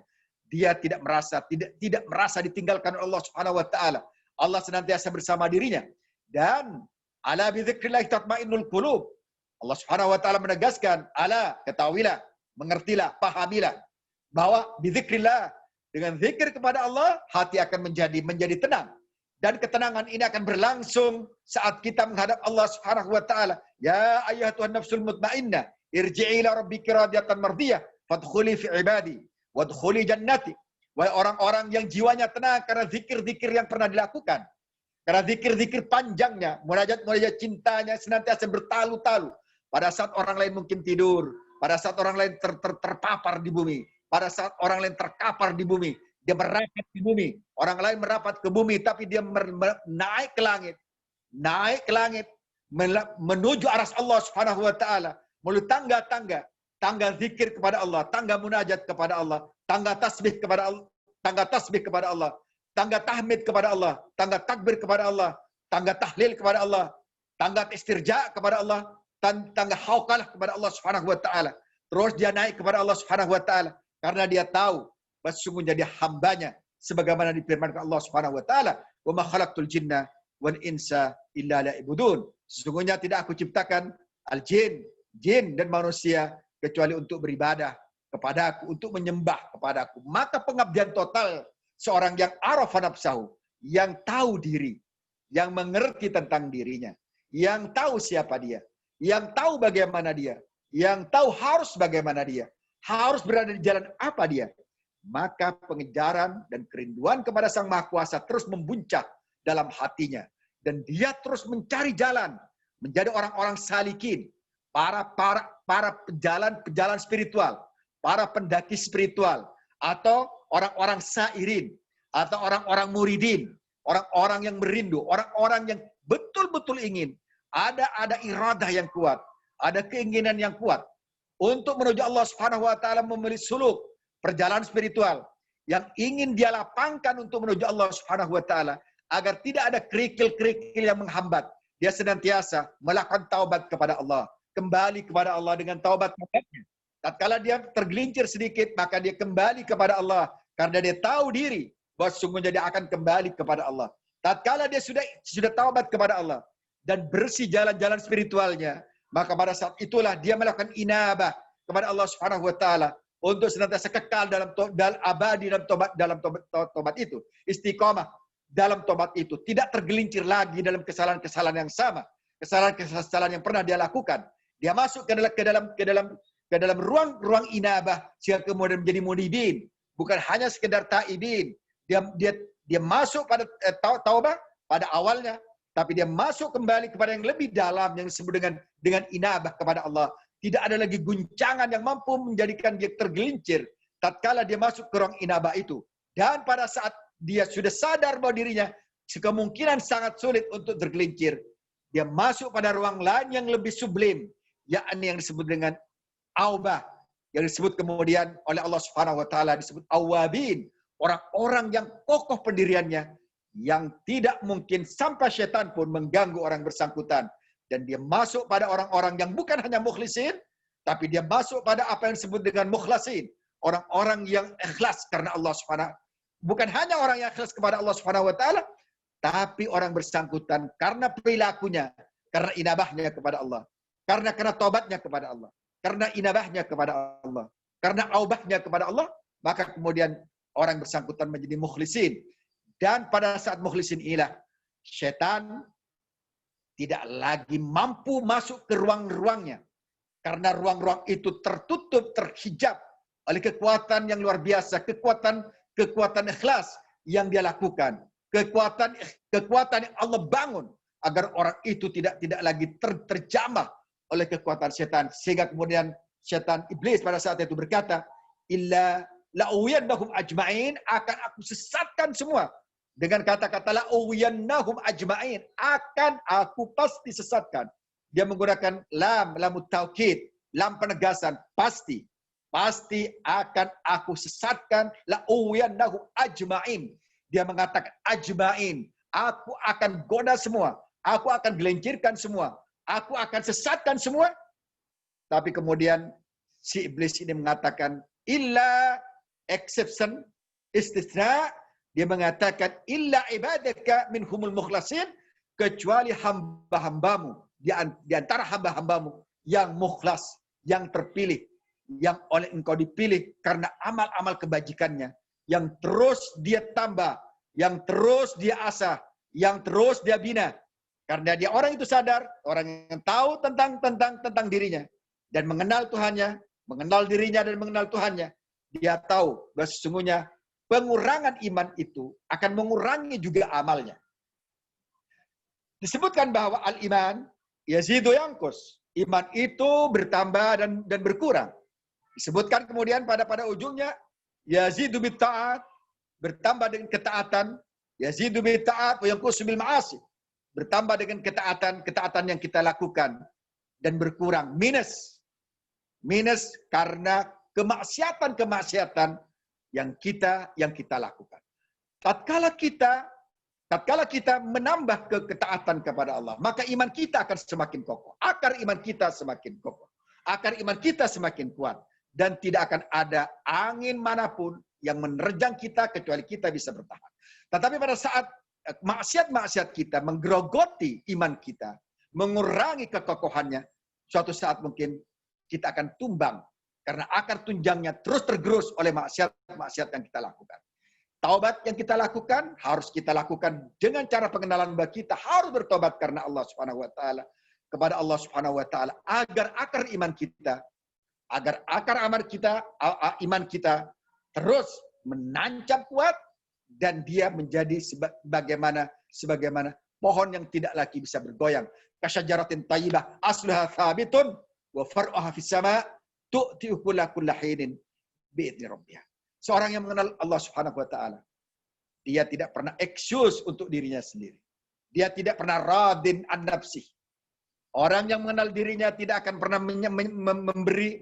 S3: Dia tidak merasa ditinggalkan oleh Allah Subhanahu wa taala. Allah senantiasa bersama dirinya. Dan ala bi dzikrillah tatmainnul qulub. Allah Subhanahu wa taala menegaskan, ala, ketahuilah, mengertilah, pahamilah bahwa bi dzikrillah, dengan zikir kepada Allah, hati akan menjadi tenang. Dan ketenangan ini akan berlangsung saat kita menghadap Allah Subhanahu wa taala. Ya ayyatuhan nafsul mutmainnah, irji'i ila rabbiki radiyatan mardiyah, fadkhuli fi ibadi, wadkhuli jannati. Wahai orang-orang yang jiwanya tenang karena zikir-zikir yang pernah dilakukan. Karena zikir-zikir panjangnya, munajat-munajat cintanya senantiasa bertalu-talu. Pada saat orang lain mungkin tidur, pada saat orang lain terpapar di bumi, pada saat orang lain terkapar di bumi, dia merapat di bumi. Orang lain merapat ke bumi, tapi dia naik ke langit, menuju aras Allah Subhanahu wa taala, melalui tangga zikir kepada Allah, tangga munajat kepada Allah, tangga tasbih kepada Allah, tangga tahmid kepada Allah, tangga takbir kepada Allah, tangga tahlil kepada Allah, tangga istirja kepada Allah, tangga hauqalah kepada Allah Subhanahu wa taala. Terus dia naik kepada Allah Subhanahu wa taala karena dia tahu bahwa sesungguhnya dia hambanya, sebagaimana difirmankan Allah Subhanahu wa taala, "Wa ma khalaqtul jinna wal insa illa liya'budun." Sesungguhnya tidak aku ciptakan jin dan manusia kecuali untuk beribadah kepadaku, untuk menyembah kepadaku. Maka pengabdian total seorang yang arafa nafsahu, yang tahu diri, yang mengerti tentang dirinya, yang tahu siapa dia, yang tahu bagaimana dia, yang tahu harus bagaimana dia, harus berada di jalan apa dia. Maka pengejaran dan kerinduan kepada Sang Maha Kuasa terus membuncah dalam hatinya. Dan dia terus mencari jalan, menjadi orang-orang salikin, para pejalan spiritual, para pendaki spiritual, atau orang-orang sairin, atau orang-orang muridin, orang-orang yang merindu, orang-orang yang betul-betul ingin. Ada iradah yang kuat, ada keinginan yang kuat untuk menuju Allah Subhanahu wa taala, memilih suluk perjalanan spiritual yang ingin dia lapangkan untuk menuju Allah Subhanahu wa taala, agar tidak ada kerikil-kerikil yang menghambat. Dia senantiasa melakukan taubat kepada Allah, kembali kepada Allah dengan taubat-taubatnya. Tatkala dia tergelincir sedikit, maka dia kembali kepada Allah karena dia tahu diri bahwa sesungguhnya dia akan kembali kepada Allah. Tatkala dia sudah taubat kepada Allah dan bersih jalan-jalan spiritualnya, maka pada saat itulah dia melakukan inabah kepada Allah Subhanahu wa taala untuk senantiasa kekal dalam abadi dalam tobat itu, istiqomah dalam tobat itu, tidak tergelincir lagi dalam kesalahan-kesalahan yang sama, kesalahan-kesalahan yang pernah dia lakukan. Dia masuk ke dalam ruang inabah sehingga kemudian menjadi munibin, bukan hanya sekedar taibin. Dia masuk pada taubah pada awalnya, tapi dia masuk kembali kepada yang lebih dalam yang disebut dengan inabah kepada Allah. Tidak ada lagi guncangan yang mampu menjadikan dia tergelincir tatkala dia masuk ke ruang inabah itu. Dan pada saat dia sudah sadar bahwa dirinya kemungkinan sangat sulit untuk tergelincir, dia masuk pada ruang lain yang lebih sublim, yakni yang disebut dengan aubah, yang disebut kemudian oleh Allah Subhanahu wa taala disebut awabin, orang-orang yang kokoh pendiriannya, yang tidak mungkin sampai setan pun mengganggu orang bersangkutan. Dan dia masuk pada orang-orang yang bukan hanya mukhlisin, tapi dia masuk pada apa yang disebut dengan mukhlasin, orang-orang yang ikhlas karena Allah Subhanahu. Bukan hanya orang yang ikhlas kepada Allah Subhanahu wa taala, tapi orang bersangkutan karena perilakunya, karena inabahnya kepada Allah, karena tobatnya kepada Allah, karena inabahnya kepada Allah, karena aubahnya kepada Allah, maka kemudian orang bersangkutan menjadi mukhlisin. Dan pada saat mukhlisin inilah setan tidak lagi mampu masuk ke ruang-ruangnya, karena ruang-ruang itu tertutup, terhijab oleh kekuatan yang luar biasa, kekuatan ikhlas yang dia lakukan, kekuatan yang Allah bangun agar orang itu tidak lagi terjamah oleh kekuatan setan, sehingga kemudian setan iblis pada saat itu berkata, illa la'uwiyannahum ajma'in, akan aku sesatkan semua. Dengan kata-kata la'uwiyannahum ajma'in, akan aku pasti sesatkan. Dia menggunakan lamut taukid, lam penegasan, pasti akan aku sesatkan, la'uwiyannahum ajma'in. Dia mengatakan ajma'in, aku akan goda semua, aku akan gelincirkan semua, aku akan sesatkan semua. Tapi kemudian si iblis ini mengatakan illa exception, istisna, dia mengatakan illa ibadaka minhumul mukhlasin, kecuali hamba-hambamu di antara hamba-hambamu yang mukhlas, yang terpilih, yang oleh engkau dipilih karena amal-amal kebajikannya, yang terus dia tambah, yang terus dia asah, yang terus dia bina. Karena dia orang itu sadar, orang yang tahu tentang dirinya dan mengenal Tuhannya, mengenal dirinya dan mengenal Tuhannya. Dia tahu bahwa sesungguhnya pengurangan iman itu akan mengurangi juga amalnya. Disebutkan bahwa al-iman yazidu yanqus. Iman itu bertambah dan berkurang. Disebutkan kemudian pada ujungnya yazidu bit ta'at, bertambah dengan ketaatan, yazidu bit ta'at wa yanqusu bil ma'asi. Bertambah dengan ketaatan yang kita lakukan dan berkurang minus karena kemaksiatan yang kita lakukan. Tatkala kita menambah ketaatan kepada Allah, maka iman kita akan semakin kokoh. Akar iman kita semakin kokoh. Akar iman kita semakin kuat. Dan tidak akan ada angin manapun yang menerjang kita kecuali kita bisa bertahan. Tetapi pada saat maksiat-maksiat kita menggerogoti iman kita, mengurangi kekokohannya, suatu saat mungkin kita akan tumbang karena akar tunjangnya terus tergerus oleh maksiat-maksiat yang kita lakukan. Taubat yang kita lakukan harus kita lakukan dengan cara pengenalan bahwa kita harus bertobat karena Allah Subhanahu wa taala, kepada Allah Subhanahu wa taala, agar akar iman kita, agar akar iman kita terus menancap kuat dan dia menjadi sebagaimana pohon yang tidak lagi bisa bergoyang. Kasyajaratin thayyibah asluha thabitun wa far'uha fis sama' tu'ti kulla hinin bi'idzni rabbiha. Seorang yang mengenal Allah Subhanahu wa taala, dia tidak pernah excuse untuk dirinya sendiri. Dia tidak pernah radin an nafsih. Orang yang mengenal dirinya tidak akan pernah memberi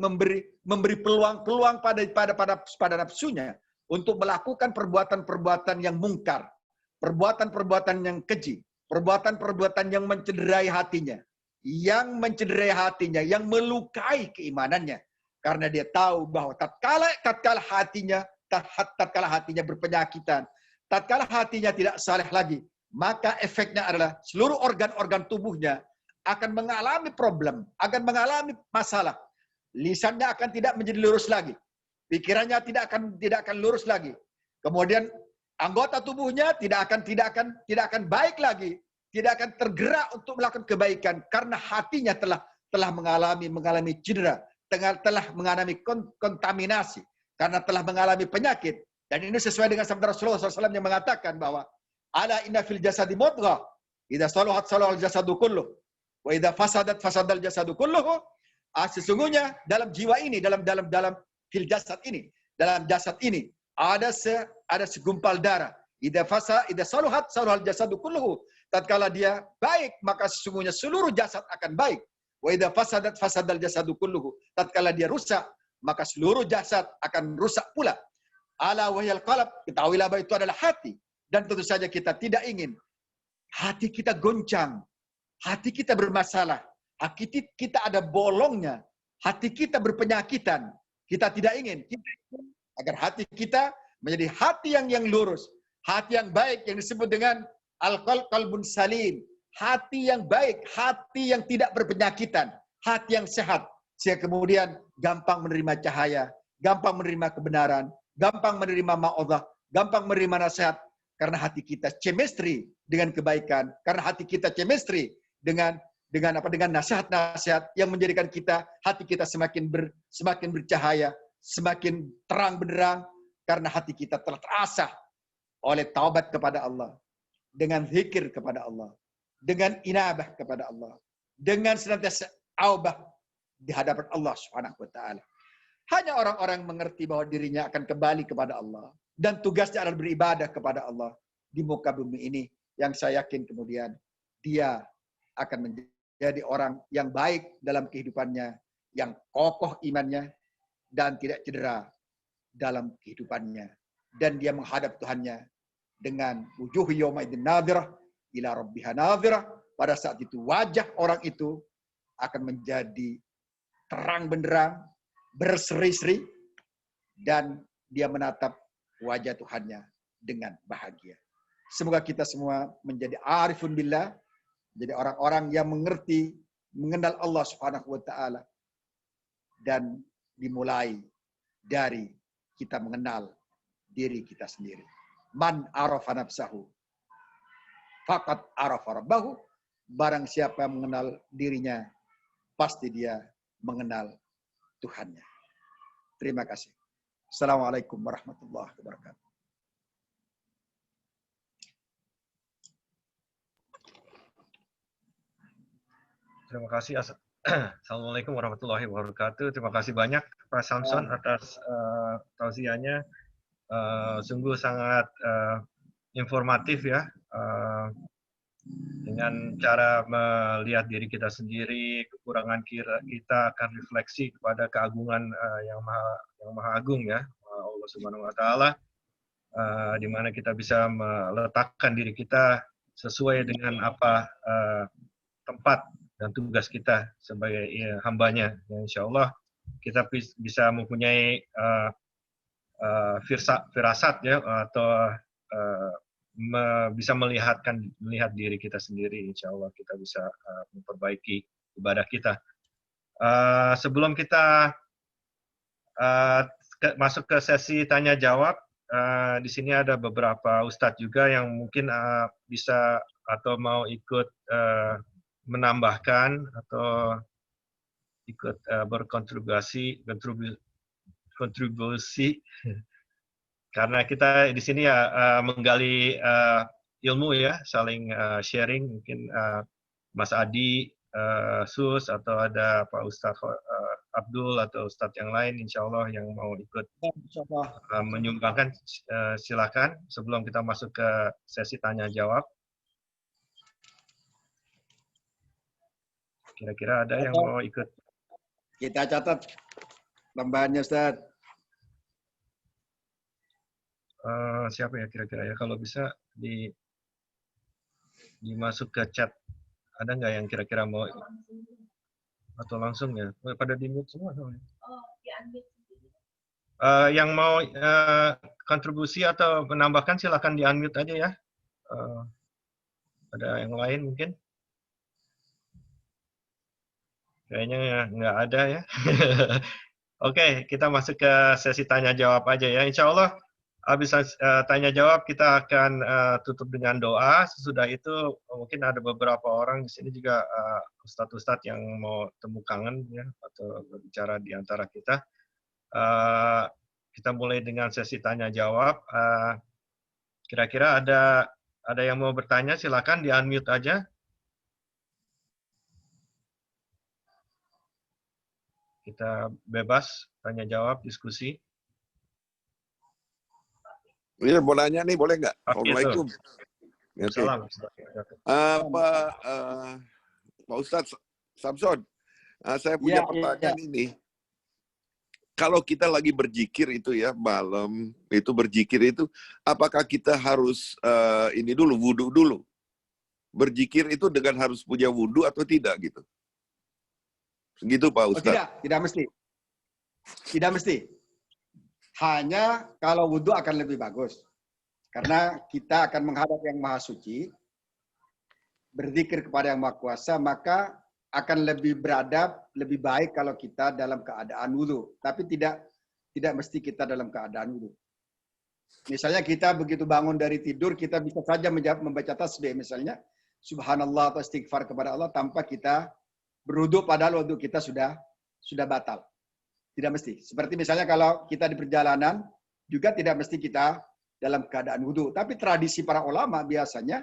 S3: peluang-peluang pada nafsunya untuk melakukan perbuatan-perbuatan yang mungkar, perbuatan-perbuatan yang keji, perbuatan-perbuatan yang mencederai hatinya, yang melukai keimanannya. Karena dia tahu bahwa tatkala hatinya berpenyakitan, tatkala hatinya tidak saleh lagi, maka efeknya adalah seluruh organ-organ tubuhnya akan mengalami problem, akan mengalami masalah. Lisannya akan tidak menjadi lurus lagi, pikirannya tidak akan lurus lagi. Kemudian anggota tubuhnya tidak akan baik lagi, tidak akan tergerak untuk melakukan kebaikan karena hatinya telah mengalami cedera, telah mengalami kontaminasi, karena telah mengalami penyakit. Dan ini sesuai dengan sabda Rasulullah SAW yang mengatakan bahwa ala inna fil jasadi mudghah, idza saluhat salahal jasadu kulluh, wa idza fasadat fasadal jasadu kulluh. Sesungguhnya dalam jiwa ini, dalam fil jasad ini, dalam jasad ini ada segumpal darah. Idza saluhat salahal jasadu kulluh. Tatkala dia baik, maka sesungguhnya seluruh jasad akan baik. Wa idza fasadat fasadal jasadu kulluhu. Tatkala dia rusak, maka seluruh jasad akan rusak pula. Ala wahyal qalb, ketahuilah bahwa itu adalah hati. Dan tentu saja kita tidak ingin hati kita goncang, hati kita bermasalah, hati kita ada bolongnya, hati kita berpenyakitan. Kita tidak ingin agar hati kita menjadi hati yang lurus, hati yang baik yang disebut dengan al-qalbun salim. Hati yang baik, hati yang tidak berpenyakitan, hati yang sehat, sehingga kemudian gampang menerima cahaya, gampang menerima kebenaran, gampang menerima mau'izah, gampang menerima nasihat, karena hati kita chemistry dengan kebaikan, karena hati kita chemistry dengan nasihat-nasihat yang menjadikan hati kita semakin bercahaya, semakin terang benderang, karena hati kita telah terasah oleh taubat kepada Allah, dengan zikir kepada Allah, dengan inabah kepada Allah, dengan senantiasa aubah di hadapan Allah Subhanahu wa taala. Hanya orang-orang mengerti bahwa dirinya akan kembali kepada Allah dan tugasnya adalah beribadah kepada Allah di muka bumi ini, yang saya yakin kemudian dia akan menjadi orang yang baik dalam kehidupannya, yang kokoh imannya dan tidak cedera dalam kehidupannya, dan dia menghadap Tuhannya dengan wujuh yauma idzin nadhirah ila rabbiha nadhirah. Pada saat itu wajah orang itu akan menjadi terang benderang, berseri-seri, dan dia menatap wajah Tuhannya dengan bahagia. Semoga kita semua menjadi arifun billah, menjadi orang-orang yang mengerti, mengenal Allah Subhanahu wa taala, dan dimulai dari kita mengenal diri kita sendiri. Man arafa nafsahu faqad arafa rabbahu. Barang siapa mengenal dirinya, pasti dia mengenal Tuhannya. Terima kasih. Assalamualaikum warahmatullahi wabarakatuh.
S1: Terima kasih. Assalamualaikum warahmatullahi wabarakatuh. Terima kasih banyak Pak Samson atas tausiahnya. Sungguh sangat informatif ya. Dengan cara melihat diri kita sendiri, kekurangan kita akan refleksi kepada keagungan yang maha agung ya, Allah Subhanahu wa taala, di mana kita bisa meletakkan diri kita sesuai dengan apa tempat dan tugas kita sebagai hambanya. Insya Allah kita bisa mempunyai firasat ya, atau bisa melihat diri kita sendiri. Insya Allah kita bisa memperbaiki ibadah kita. Sebelum kita masuk ke sesi tanya jawab, di sini ada beberapa ustadz juga yang mungkin bisa atau mau ikut menambahkan atau ikut berkontribusi karena kita di sini ya menggali ilmu ya, saling sharing. Mungkin Mas Adi, Sus, atau ada Pak Ustadz Abdul atau Ustadz yang lain, insya Allah yang mau ikut menyumbangkan, silakan sebelum kita masuk ke sesi tanya jawab. Kira-kira ada yang mau ikut?
S3: Kita catat tambahannya, Ustaz.
S1: Siapa ya kira-kira ya? Kalau bisa dimasuk ke chat. Ada nggak yang kira-kira mau? Atau langsung ya? Pada di-mute semua soalnya. Yang mau kontribusi atau menambahkan silakan di-unmute aja ya. Ada yang lain mungkin? Kayaknya nggak ada ya. Oke, kita masuk ke sesi tanya jawab aja ya. Insya Allah habis tanya jawab kita akan tutup dengan doa. Sesudah itu mungkin ada beberapa orang di sini juga ustadz-ustadz yang mau temu kangen ya, atau berbicara di antara kita. Kita mulai dengan sesi tanya jawab. Kira-kira ada yang mau bertanya, silakan di-unmute aja. Kita bebas tanya jawab, diskusi.
S4: Iya, mau nanya nih, boleh nggak? Assalamualaikum.
S1: Salam.
S4: Pak Ustadz Samson, saya punya pertanyaan ini. Kalau kita lagi berzikir itu ya, malam itu berzikir itu, apakah kita harus ini dulu, wudhu dulu? Berzikir itu dengan harus punya wudhu atau tidak gitu? Gitu Pak Ustadz.
S3: Tidak mesti. Tidak mesti. Hanya kalau wudhu akan lebih bagus. Karena kita akan menghadap yang Maha Suci, berzikir kepada yang Maha Kuasa, maka akan lebih beradab, lebih baik kalau kita dalam keadaan wudhu. Tapi tidak mesti kita dalam keadaan wudhu. Misalnya kita begitu bangun dari tidur, kita bisa saja membaca tasbih misalnya, subhanallah atau istighfar kepada Allah tanpa kita berwudhu, padahal wudhu kita sudah batal. Tidak mesti. Seperti misalnya kalau kita di perjalanan, juga tidak mesti kita dalam keadaan wudhu. Tapi tradisi para ulama biasanya,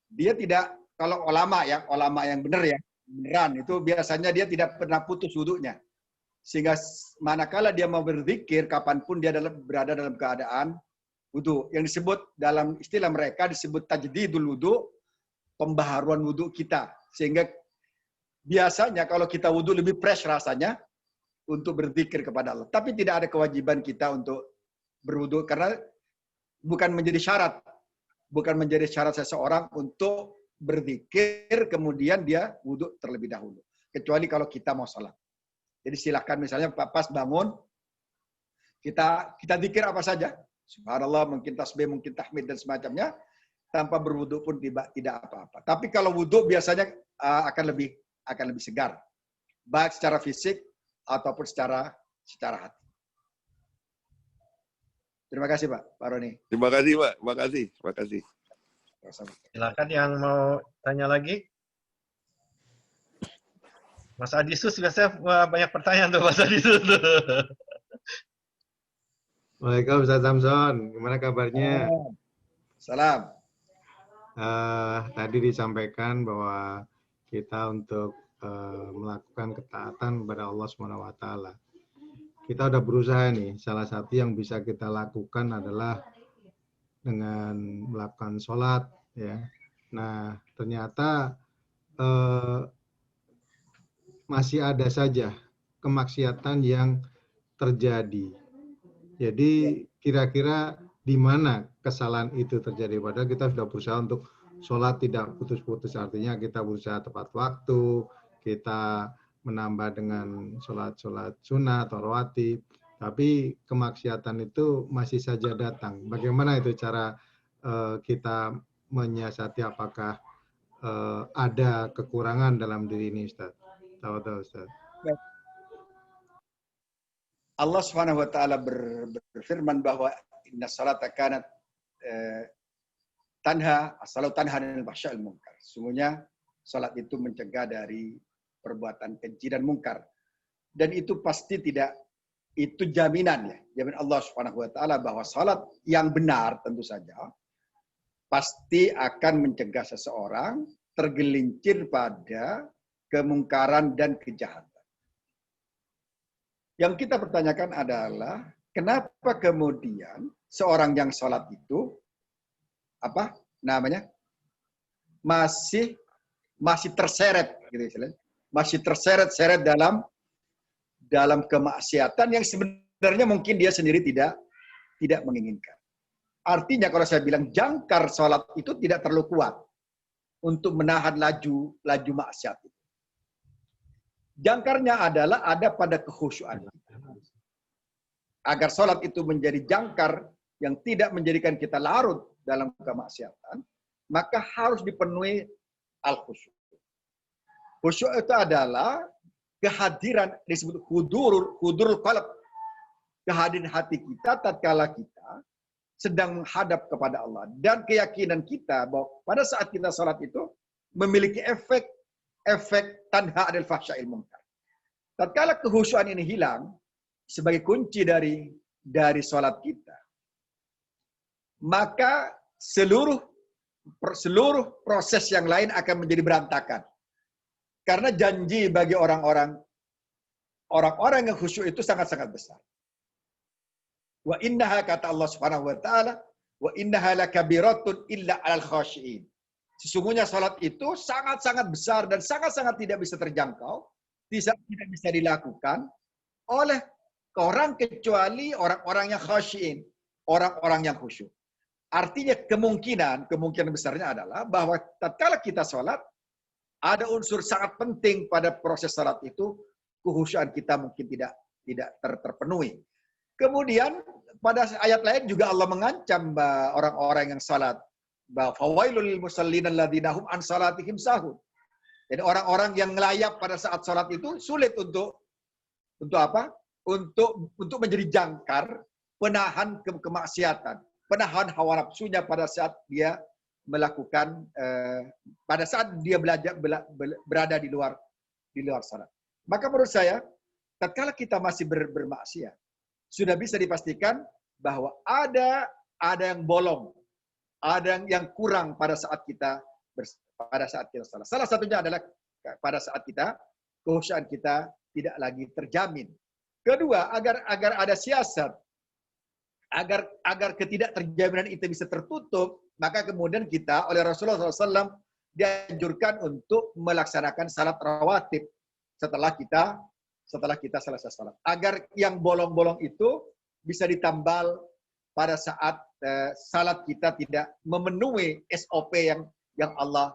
S3: dia tidak, kalau ulama yang benar ya, beneran, itu biasanya dia tidak pernah putus wudhunya. Sehingga manakala dia mau berzikir, kapanpun dia berada dalam keadaan wudhu. Yang disebut dalam istilah mereka disebut tajdidul wudhu, pembaharuan wudhu kita. Sehingga biasanya kalau kita wudhu lebih fresh rasanya untuk berzikir kepada Allah. Tapi tidak ada kewajiban kita untuk berwudhu karena bukan menjadi syarat seseorang untuk berzikir kemudian dia wudhu terlebih dahulu. Kecuali kalau kita mau salat. Jadi silakan misalnya pas bangun kita zikir apa saja. Subhanallah, mungkin tasbih, mungkin tahmid dan semacamnya, tanpa berwudhu pun tidak apa-apa. Tapi kalau wudhu biasanya akan lebih segar, baik secara fisik ataupun secara hati. Terima kasih Pak Roni.
S4: Terima kasih Pak, terima kasih.
S1: Silakan yang mau tanya lagi. Mas Adisus biasanya banyak pertanyaan tuh Mas Adisus.
S5: Waalaikumsalam Ustaz Samson, gimana kabarnya?
S3: Salam.
S5: Tadi disampaikan bahwa kita untuk melakukan ketaatan kepada Allah SWT. Kita udah berusaha nih, salah satu yang bisa kita lakukan adalah dengan melakukan sholat. Ya. Nah, ternyata masih ada saja kemaksiatan yang terjadi. Jadi kira-kira di mana kesalahan itu terjadi? Padahal kita sudah berusaha untuk sholat tidak putus-putus, artinya kita berusaha tepat waktu, kita menambah dengan sholat sunnah atau rawatib. tapi kemaksiatan itu masih saja datang. Bagaimana itu cara kita menyiasati apakah ada kekurangan dalam diri ini, Ustaz? Tahu Ustaz.
S3: Allah Subhanahu wa taala berfirman bahwa inna salata kanat tanha anil fahsya'i wal munkar. Sungguhnya salat itu mencegah dari perbuatan keji dan mungkar. Dan itu pasti tidak, itu jaminan ya, jaminan Allah Subhanahu wa taala bahwa salat yang benar tentu saja pasti akan mencegah seseorang tergelincir pada kemungkaran dan kejahatan. Yang kita pertanyakan adalah kenapa kemudian seorang yang sholat itu masih terseret gitu istilahnya, masih terseret-seret dalam kemaksiatan yang sebenarnya mungkin dia sendiri tidak menginginkan. Artinya kalau saya bilang jangkar sholat itu tidak terlalu kuat untuk menahan laju maksiat itu. Jangkarnya adalah ada pada kekhusyuan. Agar sholat itu menjadi jangkar yang tidak menjadikan kita larut dalam kemaksiatan, maka harus dipenuhi al-khusyuk. Khusyuk itu adalah kehadiran, disebut hudurul qalb. Kehadiran hati kita tatkala kita sedang menghadap kepada Allah. Dan keyakinan kita bahwa pada saat kita sholat itu memiliki efek tanha anil fahsya'il munkar. Tatkala kekhusyuan ini hilang sebagai kunci dari sholat kita, maka seluruh proses yang lain akan menjadi berantakan. Karena janji bagi orang-orang yang khusyuk itu sangat-sangat besar. Wa innaha, kata Allah Subhanahu wa taala, wa innaha lakabiratun illa 'alal khashiin. Sesungguhnya salat itu sangat-sangat besar dan sangat-sangat tidak bisa terjangkau, tidak bisa dilakukan oleh orang kecuali orang-orang yang khashiin, orang-orang yang khusyuk. Artinya kemungkinan besarnya adalah bahwa tatkala kita salat ada unsur sangat penting pada proses salat itu, kekhusyuan kita mungkin tidak terpenuhi. Kemudian pada ayat lain juga Allah mengancam orang-orang yang salat, bahwa fawailul lil musallin alladzina hum an salatihim sahun. Jadi orang-orang yang ngelayap pada saat salat itu sulit untuk apa? Untuk menjadi jangkar penahan kemaksiatan, penahan hawa nafsunya pada saat dia melakukan pada saat dia berada di luar salat. Maka menurut saya, tatkala kita masih bermaksiat, sudah bisa dipastikan bahwa ada yang bolong, ada yang kurang pada saat kita salat. Salah satunya adalah pada saat kekhusyuan kita tidak lagi terjamin. Kedua, agar ada siasat, agar ketidakterjaminan itu bisa tertutup, maka kemudian kita oleh Rasulullah SAW dianjurkan untuk melaksanakan salat rawatib setelah kita selesai salat. Agar yang bolong-bolong itu bisa ditambal pada saat salat kita tidak memenuhi SOP yang Allah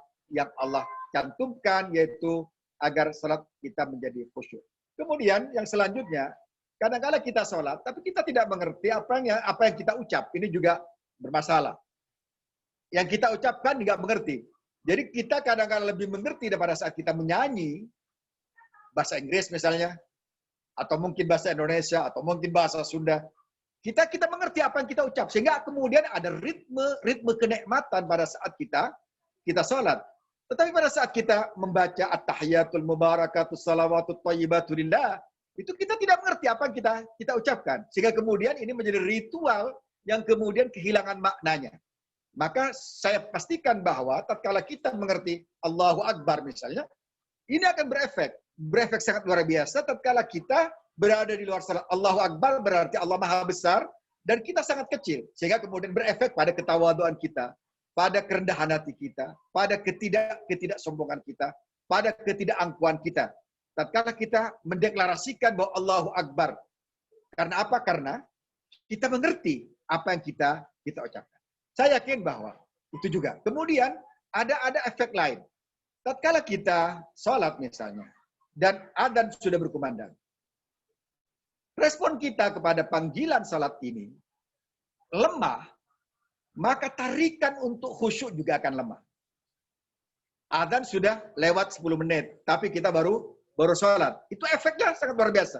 S3: cantumkan, yaitu agar salat kita menjadi khusyuk. Kemudian yang selanjutnya, kadang-kadang kita sholat, tapi kita tidak mengerti apa yang kita ucap. Ini juga bermasalah. Yang kita ucapkan nggak mengerti. Jadi kita kadang-kadang lebih mengerti daripada saat kita menyanyi bahasa Inggris misalnya, atau mungkin bahasa Indonesia, atau mungkin bahasa Sunda. Kita mengerti apa yang kita ucap, sehingga kemudian ada ritme kenikmatan pada saat kita sholat. Tetapi pada saat kita membaca at-tahiyatul mubarakatus salawatut thayyibatu lillah, itu kita tidak mengerti apa yang kita ucapkan. Sehingga kemudian ini menjadi ritual yang kemudian kehilangan maknanya. Maka saya pastikan bahwa tatkala kita mengerti Allahu Akbar misalnya, ini akan berefek sangat luar biasa tatkala kita berada di luar salat. Allahu Akbar berarti Allah Maha Besar dan kita sangat kecil. Sehingga kemudian berefek pada ketawaduan kita, pada kerendahan hati kita, pada ketidaksombongan kita, pada ketidakangkuhan kita. Tatkala kita mendeklarasikan bahwa Allahu Akbar. Karena apa? Karena kita mengerti apa yang kita ucapkan. Saya yakin bahwa itu juga. Kemudian ada efek lain. Tatkala kita sholat misalnya, dan adzan sudah berkumandang. respon kita kepada panggilan salat ini lemah, maka tarikan untuk khusyuk juga akan lemah. Adzan sudah lewat 10 menit, tapi kita baru sholat. Itu efeknya sangat luar biasa.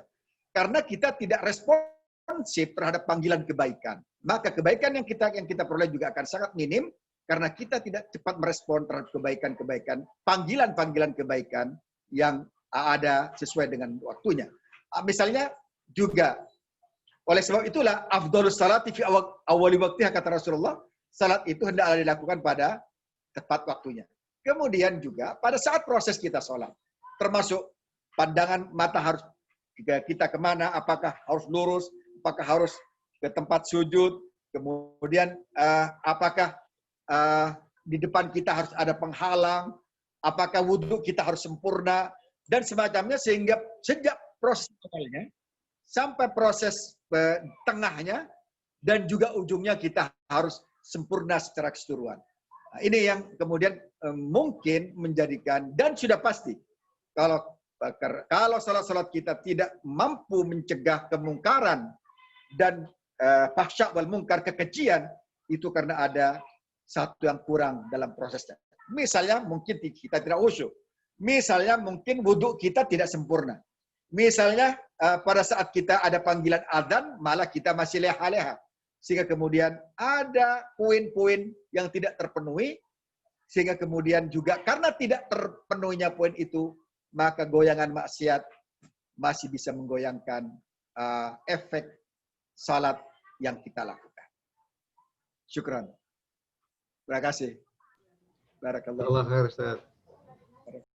S3: Karena kita tidak responsif terhadap panggilan kebaikan. Maka kebaikan yang kita peroleh juga akan sangat minim, karena kita tidak cepat merespon terhadap kebaikan-kebaikan, panggilan-panggilan kebaikan yang ada sesuai dengan waktunya. Misalnya juga, oleh sebab itulah, afdhalus salati fi awwali waqtiha, kata Rasulullah, salat itu hendaklah dilakukan pada tepat waktunya. Kemudian juga pada saat proses kita sholat, termasuk pandangan mata harus kita kemana, apakah harus lurus, apakah harus ke tempat sujud, kemudian apakah di depan kita harus ada penghalang, apakah wudhu kita harus sempurna, dan semacamnya, sehingga sejak proses awalnya sampai proses tengahnya dan juga ujungnya kita harus sempurna secara keseluruhan. Nah, ini yang kemudian mungkin menjadikan, dan sudah pasti kalau salat-salat kita tidak mampu mencegah kemungkaran dan fahsya wal munkar, kekejian, itu karena ada satu yang kurang dalam prosesnya. Misalnya mungkin kita tidak khusyuk. Misalnya mungkin wudhu kita tidak sempurna. Misalnya pada saat kita ada panggilan adzan, malah kita masih leha-leha. Sehingga kemudian ada poin-poin yang tidak terpenuhi, sehingga kemudian juga karena tidak terpenuhinya poin itu, maka goyangan maksiat masih bisa menggoyangkan efek salat yang kita lakukan. Syukran. Terima kasih. Barakallahu.
S5: Allah khair, Ustaz.